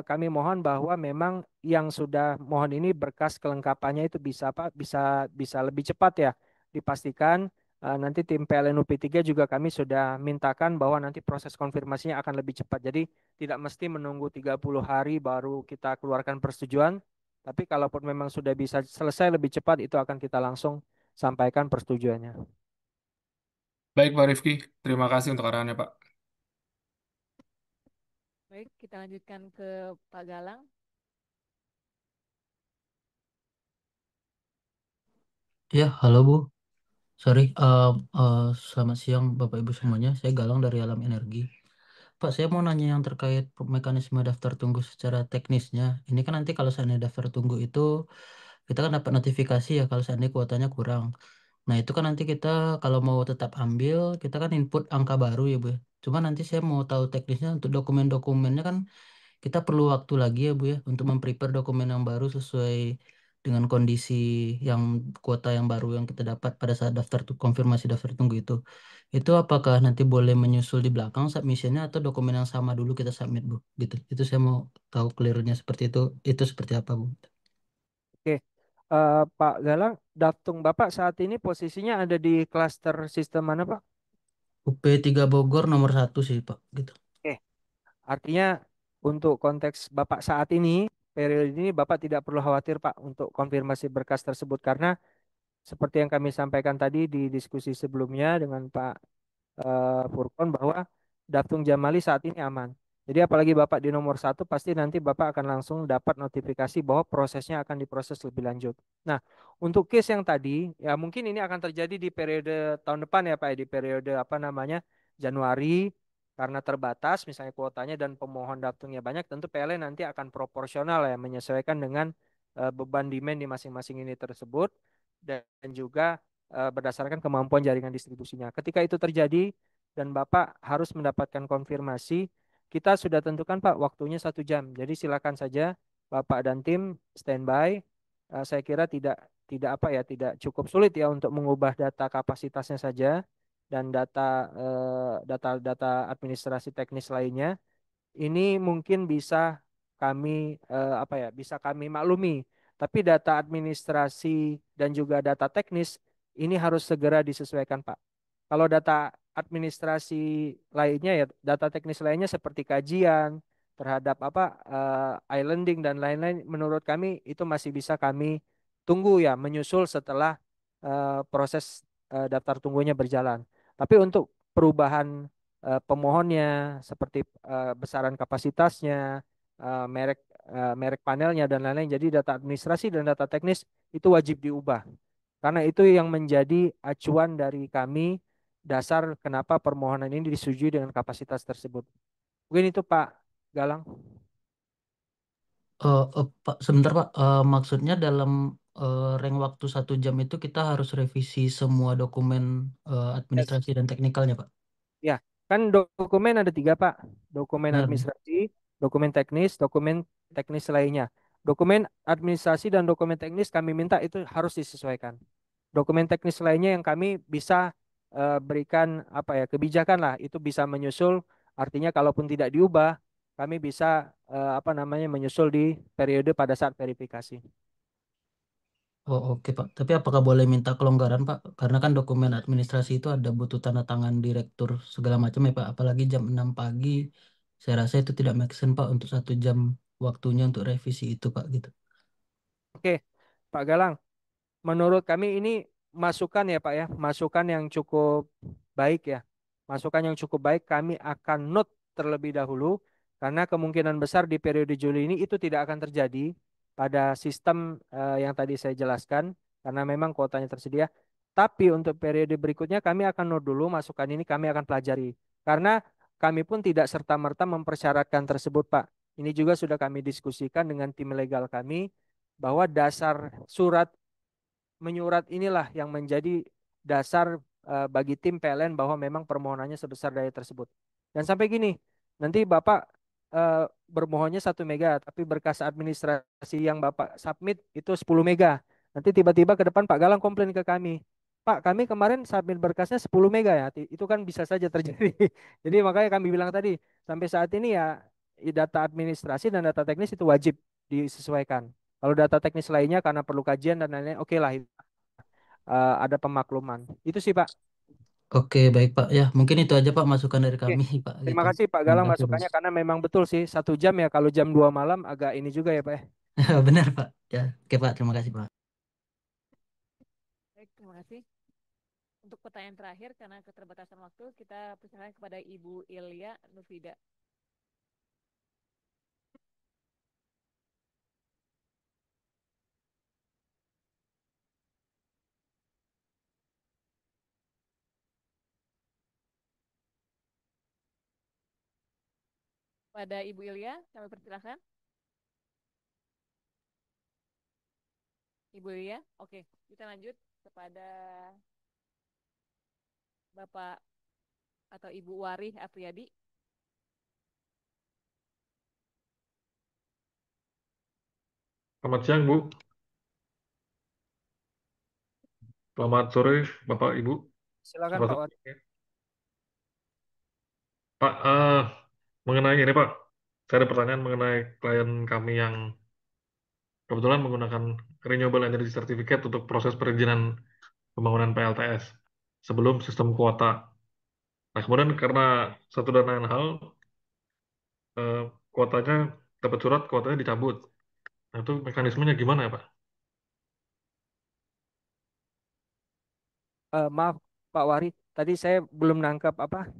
kami mohon bahwa memang yang sudah mohon ini berkas kelengkapannya itu bisa Pak bisa lebih cepat ya. Dipastikan nanti tim PLNU P3 juga kami sudah mintakan bahwa nanti proses konfirmasinya akan lebih cepat. Jadi tidak mesti menunggu 30 hari baru kita keluarkan persetujuan. Tapi kalaupun memang sudah bisa selesai lebih cepat itu akan kita langsung sampaikan persetujuannya. Baik Pak Rifki, terima kasih untuk arahannya Pak. Baik, kita lanjutkan ke Pak Galang. Ya, halo Bu. Sorry, selamat siang Bapak Ibu semuanya. Saya Galang dari Alam Energi. Pak, saya mau nanya yang terkait mekanisme daftar tunggu secara teknisnya. Ini kan nanti kalau seandainya daftar tunggu itu, kita kan dapat notifikasi ya kalau seandainya kuotanya kurang. Nah, itu kan nanti kita kalau mau tetap ambil, kita kan input angka baru ya Bu ya. Cuma nanti saya mau tahu teknisnya untuk dokumen-dokumennya kan kita perlu waktu lagi ya Bu ya untuk memprepare dokumen yang baru sesuai dengan kondisi yang kuota yang baru yang kita dapat pada saat konfirmasi daftar tunggu itu. Itu apakah nanti boleh menyusul di belakang submissionnya atau dokumen yang sama dulu kita submit Bu? Gitu. Itu saya mau tahu clearnya seperti itu. Itu seperti apa Bu? Oke, Pak Galang, daftung Bapak saat ini posisinya ada di klaster sistem mana Pak? UP3 Bogor nomor 1 sih Pak. Gitu. Oke, artinya untuk konteks Bapak saat ini, periode ini Bapak tidak perlu khawatir Pak untuk konfirmasi berkas tersebut karena seperti yang kami sampaikan tadi di diskusi sebelumnya dengan Pak Furkon bahwa Daftung Jamali saat ini aman. Jadi apalagi Bapak di nomor 1 pasti nanti Bapak akan langsung dapat notifikasi bahwa prosesnya akan diproses lebih lanjut. Nah, untuk case yang tadi ya mungkin ini akan terjadi di periode tahun depan ya Pak ya, di periode apa namanya Januari karena terbatas misalnya kuotanya dan pemohon daftungnya banyak tentu PLN nanti akan proporsional ya menyesuaikan dengan beban demand di masing-masing ini tersebut dan juga berdasarkan kemampuan jaringan distribusinya. Ketika itu terjadi dan Bapak harus mendapatkan konfirmasi, kita sudah tentukan Pak waktunya 1 jam. Jadi silakan saja Bapak dan tim standby. Saya kira tidak apa ya tidak cukup sulit ya untuk mengubah data kapasitasnya saja dan data administrasi teknis lainnya ini mungkin bisa kami apa ya bisa kami maklumi tapi data administrasi dan juga data teknis ini harus segera disesuaikan Pak. Kalau data administrasi lainnya ya data teknis lainnya seperti kajian terhadap apa islanding dan lain-lain menurut kami itu masih bisa kami tunggu ya menyusul setelah proses daftar tunggunya berjalan. Tapi untuk perubahan pemohonnya seperti besaran kapasitasnya, merek merek panelnya dan lain-lain. Jadi data administrasi dan data teknis itu wajib diubah. Karena itu yang menjadi acuan dari kami dasar kenapa permohonan ini disetujui dengan kapasitas tersebut. Mungkin itu Pak Galang. Pak, sebentar Pak. Maksudnya dalam rank waktu 1 jam itu kita harus revisi semua dokumen Yes. administrasi dan teknikalnya Pak. Ya, kan dokumen ada 3 Pak. Dokumen Benar. administrasi, dokumen teknis lainnya. Dokumen administrasi dan dokumen teknis kami minta itu harus disesuaikan. Dokumen teknis lainnya yang kami bisa berikan apa ya kebijakan lah itu bisa menyusul artinya kalaupun tidak diubah kami bisa apa namanya menyusul di periode pada saat verifikasi. Oh, oke Pak. Tapi apakah boleh minta kelonggaran Pak? Karena kan dokumen administrasi itu ada butuh tanda tangan direktur segala macam ya Pak. Apalagi jam 6 pagi. Saya rasa itu tidak make sense Pak untuk 1 jam waktunya untuk revisi itu Pak gitu. Oke, Pak Galang, menurut kami ini masukan ya Pak ya, masukan yang cukup baik ya. Masukan yang cukup baik kami akan note terlebih dahulu Karena kemungkinan besar di periode Juli ini itu tidak akan terjadi pada sistem yang tadi saya jelaskan karena memang kuotanya tersedia. Tapi untuk periode berikutnya kami akan note dulu masukan ini kami akan pelajari. Karena kami pun tidak serta-merta mempersyaratkan tersebut, Pak. Ini juga sudah kami diskusikan dengan tim legal kami bahwa dasar surat menyurat inilah yang menjadi dasar bagi tim PLN bahwa memang permohonannya sebesar daya tersebut. Dan sampai gini, nanti Bapak bermohonnya 1 mega, tapi berkas administrasi yang Bapak submit itu 10 mega. Nanti tiba-tiba ke depan Pak Galang komplain ke kami. Pak, kami kemarin submit berkasnya 10 mega ya. Itu kan bisa saja terjadi. Jadi makanya kami bilang tadi, sampai saat ini ya data administrasi dan data teknis itu wajib disesuaikan. Kalau data teknis lainnya karena perlu kajian dan lain-lain, oke lah ada pemakluman. Itu sih Pak. Oke, baik Pak. Ya, mungkin itu aja Pak masukan dari Oke. kami Pak Terima gitu. kasih Pak Terima Galang kasih Bos. masukannya karena memang betul sih 1 jam ya kalau jam 2 malam agak ini juga ya Pak ya. Benar Pak. Ya, oke Pak. Terima kasih Pak. Baik, terima kasih. Untuk pertanyaan terakhir, karena keterbatasan waktu, kita persilakan kepada Ibu Ilya Nufida. Pada Ibu Ilya, kami persilakan. Ibu Ilya, oke. Kita lanjut kepada Bapak atau Ibu Warih Apriyadi. Selamat siang, Bu. Selamat sore, Bapak, Ibu. Silakan Selamat Pak Wari. sore. Pak, mengenai ini, Pak, saya ada pertanyaan mengenai klien kami yang kebetulan menggunakan Renewable Energy Certificate untuk proses perizinan pembangunan PLTS sebelum sistem kuota. Nah, kemudian karena satu dan lain hal, eh, kuotanya dapat surat, kuotanya dicabut. Nah, itu mekanismenya gimana ya, Pak? Maaf Pak Wari, tadi saya belum nangkap apa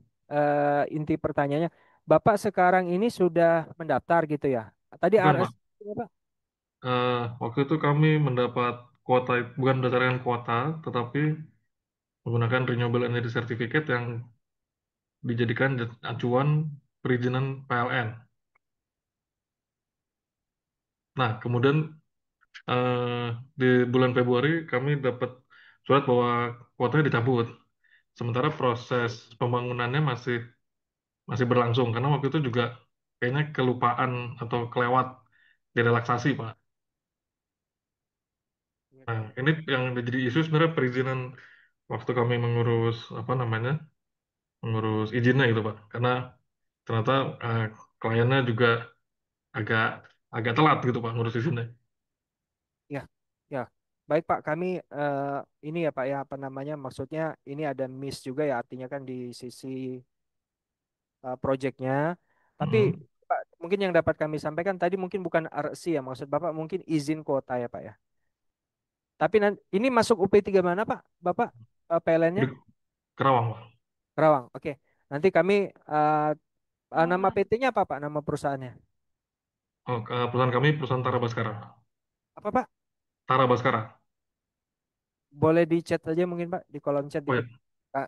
inti pertanyaannya. Bapak sekarang ini sudah mendaftar gitu ya? Tadi Bukan, RS Pak. ya, Pak? Waktu itu kami mendapat kuota, bukan berdasarkan kuota, tetapi menggunakan Renewable Energy Certificate yang dijadikan acuan perizinan PLN. Nah, kemudian di bulan Februari kami dapat surat bahwa kuotanya dicabut. Sementara proses pembangunannya masih masih berlangsung karena waktu itu juga kayaknya kelupaan atau kelewat direlaksasi, Pak. Nah, ini yang jadi isu sebenarnya perizinan waktu kami mengurus apa namanya, mengurus izinnya gitu, Pak. Karena ternyata kliennya juga agak agak telat gitu, Pak, ngurus izinnya. Ya, ya. Baik Pak, kami ini ya Pak ya apa namanya? Maksudnya ini ada miss juga ya artinya kan di sisi proyeknya. Tapi Mm-mm. Pak, mungkin yang dapat kami sampaikan tadi mungkin bukan RC ya maksud Bapak mungkin izin kuota ya Pak ya. Tapi nanti ini masuk UP3 mana Pak? Bapak PLN-nya? Di Kerawang, Pak. Kerawang. Oke. Nanti kami nama Oh, PT-nya apa Pak? Nama perusahaannya? Oh, perusahaan kami perusahaan Tara Baskara. Apa Pak? Tara Baskara. Boleh di chat saja mungkin Pak di kolom chat Oh ya, Ah,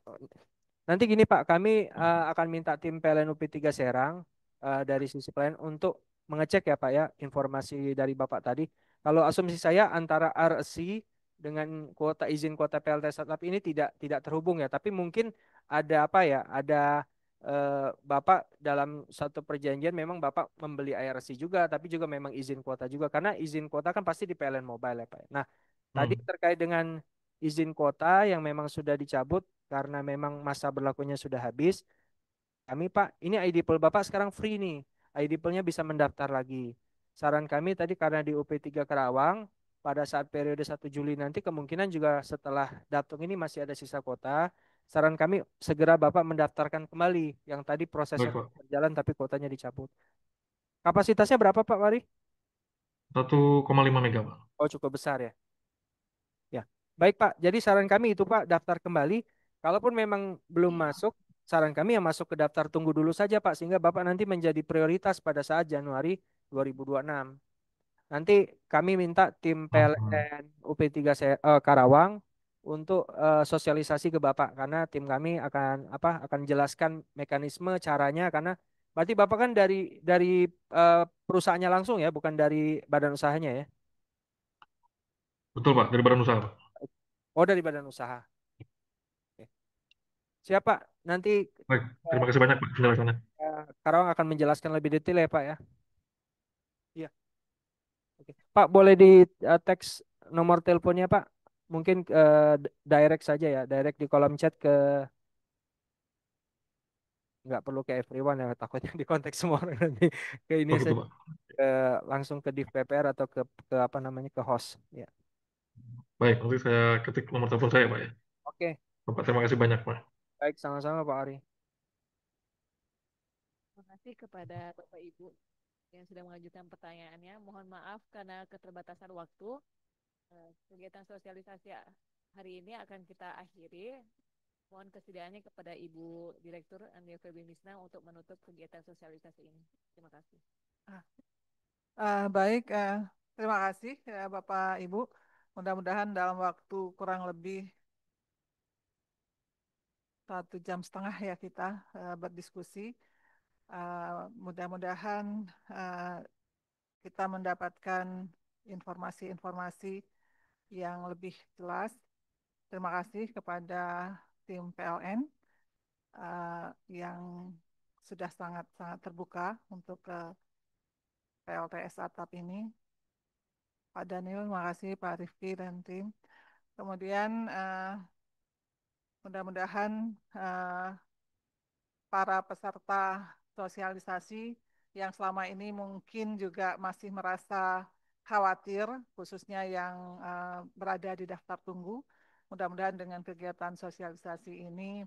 nanti gini Pak, kami akan minta tim PLN UP3 Serang dari sisi PLN untuk mengecek ya Pak ya informasi dari Bapak tadi. Kalau asumsi saya antara RC dengan kuota izin kuota PLT startup ini tidak terhubung ya, tapi mungkin ada apa ya, ada Bapak dalam satu perjanjian memang Bapak membeli IRC juga, tapi juga memang izin kuota juga karena izin kuota kan pasti di PLN Mobile ya Pak. Nah, tadi hmm. terkait dengan izin kuota yang memang sudah dicabut karena memang masa berlakunya sudah habis. Kami Pak, ini ID Pool Bapak sekarang free nih. ID Pool-nya bisa mendaftar lagi. Saran kami tadi karena di UP3 Kerawang, pada saat periode 1 Juli nanti kemungkinan juga setelah datum ini masih ada sisa kuota. Saran kami segera Bapak mendaftarkan kembali yang tadi prosesnya Baik, Pak. berjalan tapi kuotanya dicabut. Kapasitasnya berapa Pak Wari? 1,5 mega, Pak. Oh cukup besar ya. Ya, baik Pak. Jadi saran kami itu Pak, daftar kembali. Kalaupun memang belum masuk, saran kami yang masuk ke daftar tunggu dulu saja Pak, sehingga Bapak nanti menjadi prioritas pada saat Januari 2026. Nanti kami minta tim PLN UP3 Karawang untuk sosialisasi ke Bapak, karena tim kami akan jelaskan mekanisme caranya, karena berarti Bapak kan dari perusahaannya langsung ya, bukan dari badan usahanya ya. Betul Pak, dari badan usaha Pak. Oh, dari badan usaha. Oke. Siap Pak, nanti Baik, terima kasih banyak Pak penjelasannya. Karawang akan menjelaskan lebih detail ya Pak ya. Iya. Oke. Pak, boleh di teks nomor teleponnya Pak. Mungkin direct saja ya, direct di kolom chat ke, nggak perlu ke everyone ya, takutnya di kontak semua orang nanti ke ini Oh gitu saya Pak. langsung ke Div PPR atau ke apa namanya, ke host ya. Baik, nanti saya ketik nomor telepon saya Pak ya. Oke, Bapak terima kasih banyak Pak. baik, sama-sama Pak Ari. Terima kasih kepada Bapak Ibu yang sudah mengajukan pertanyaannya. Mohon maaf karena keterbatasan waktu. Kegiatan sosialisasi hari ini akan kita akhiri. Mohon kesediaannya kepada Ibu Direktur Andi Febimisna untuk menutup kegiatan sosialisasi ini. Terima kasih. Baik, terima kasih Bapak Ibu. Mudah-mudahan dalam waktu kurang lebih 1,5 jam ya kita berdiskusi. Mudah-mudahan kita mendapatkan informasi-informasi yang lebih jelas. Terima kasih kepada tim PLN yang sudah sangat-sangat terbuka untuk PLTS atap ini. Pak Daniel, terima kasih Pak Rifki dan tim. Kemudian mudah-mudahan para peserta sosialisasi yang selama ini mungkin juga masih merasa khawatir, khususnya yang berada di daftar tunggu. Mudah-mudahan dengan kegiatan sosialisasi ini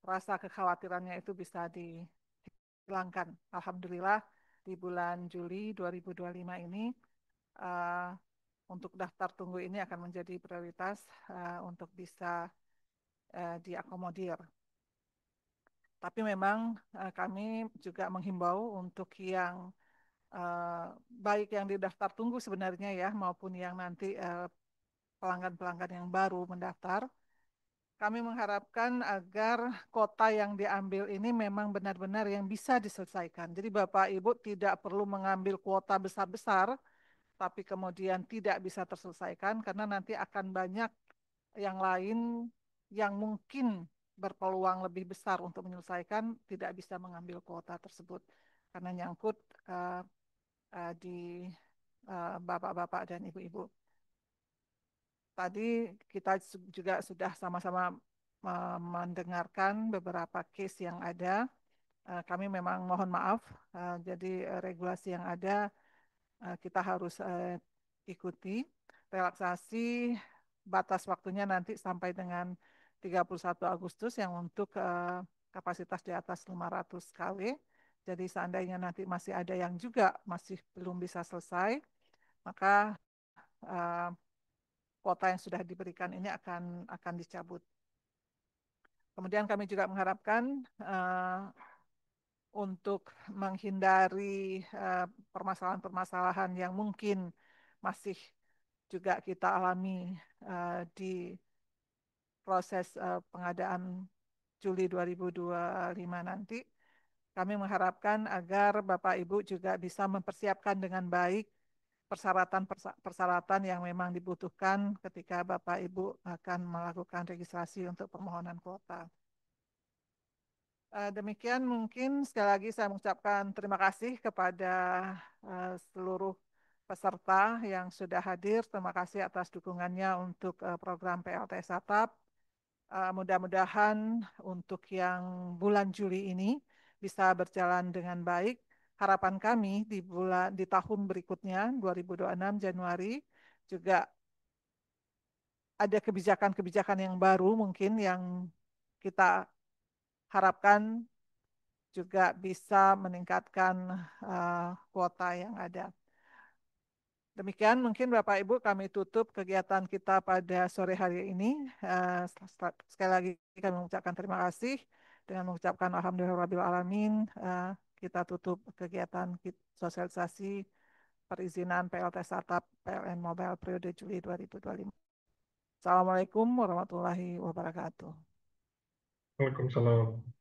rasa kekhawatirannya itu bisa dihilangkan. Alhamdulillah di bulan Juli 2025 ini untuk daftar tunggu ini akan menjadi prioritas untuk bisa diakomodir. Tapi memang kami juga menghimbau untuk yang baik yang di daftar tunggu sebenarnya ya, maupun yang nanti pelanggan-pelanggan yang baru mendaftar. Kami mengharapkan agar kota yang diambil ini memang benar-benar yang bisa diselesaikan. Jadi Bapak Ibu tidak perlu mengambil kuota besar-besar, tapi kemudian tidak bisa terselesaikan karena nanti akan banyak yang lain yang mungkin berpeluang lebih besar untuk menyelesaikan tidak bisa mengambil kuota tersebut karena nyangkut di bapak-bapak dan ibu-ibu. Tadi kita juga sudah sama-sama mendengarkan beberapa case yang ada. Kami memang mohon maaf, jadi regulasi yang ada kita harus ikuti. Relaksasi batas waktunya nanti sampai dengan 31 Agustus yang untuk kapasitas di atas 500 kW. Jadi seandainya nanti masih ada yang juga masih belum bisa selesai, maka kuota yang sudah diberikan ini akan dicabut. Kemudian kami juga mengharapkan untuk menghindari permasalahan-permasalahan yang mungkin masih juga kita alami di proses pengadaan Juli 2025 nanti. Kami mengharapkan agar Bapak Ibu juga bisa mempersiapkan dengan baik persyaratan yang memang dibutuhkan ketika Bapak Ibu akan melakukan registrasi untuk permohonan kuota. Demikian mungkin sekali lagi saya mengucapkan terima kasih kepada seluruh peserta yang sudah hadir. Terima kasih atas dukungannya untuk program PLTS Atap. Mudah-mudahan untuk yang bulan Juli ini bisa berjalan dengan baik. Harapan kami di tahun berikutnya 2026 Januari juga ada kebijakan-kebijakan yang baru mungkin yang kita harapkan juga bisa meningkatkan kuota yang ada. Demikian mungkin Bapak Ibu kami tutup kegiatan kita pada sore hari ini. Sekali lagi kami mengucapkan terima kasih dengan mengucapkan Alhamdulillahirabbil alamin. Kita tutup kegiatan sosialisasi perizinan PLT Startup PLN Mobile periode Juli 2025. Assalamualaikum warahmatullahi wabarakatuh. Waalaikumsalam.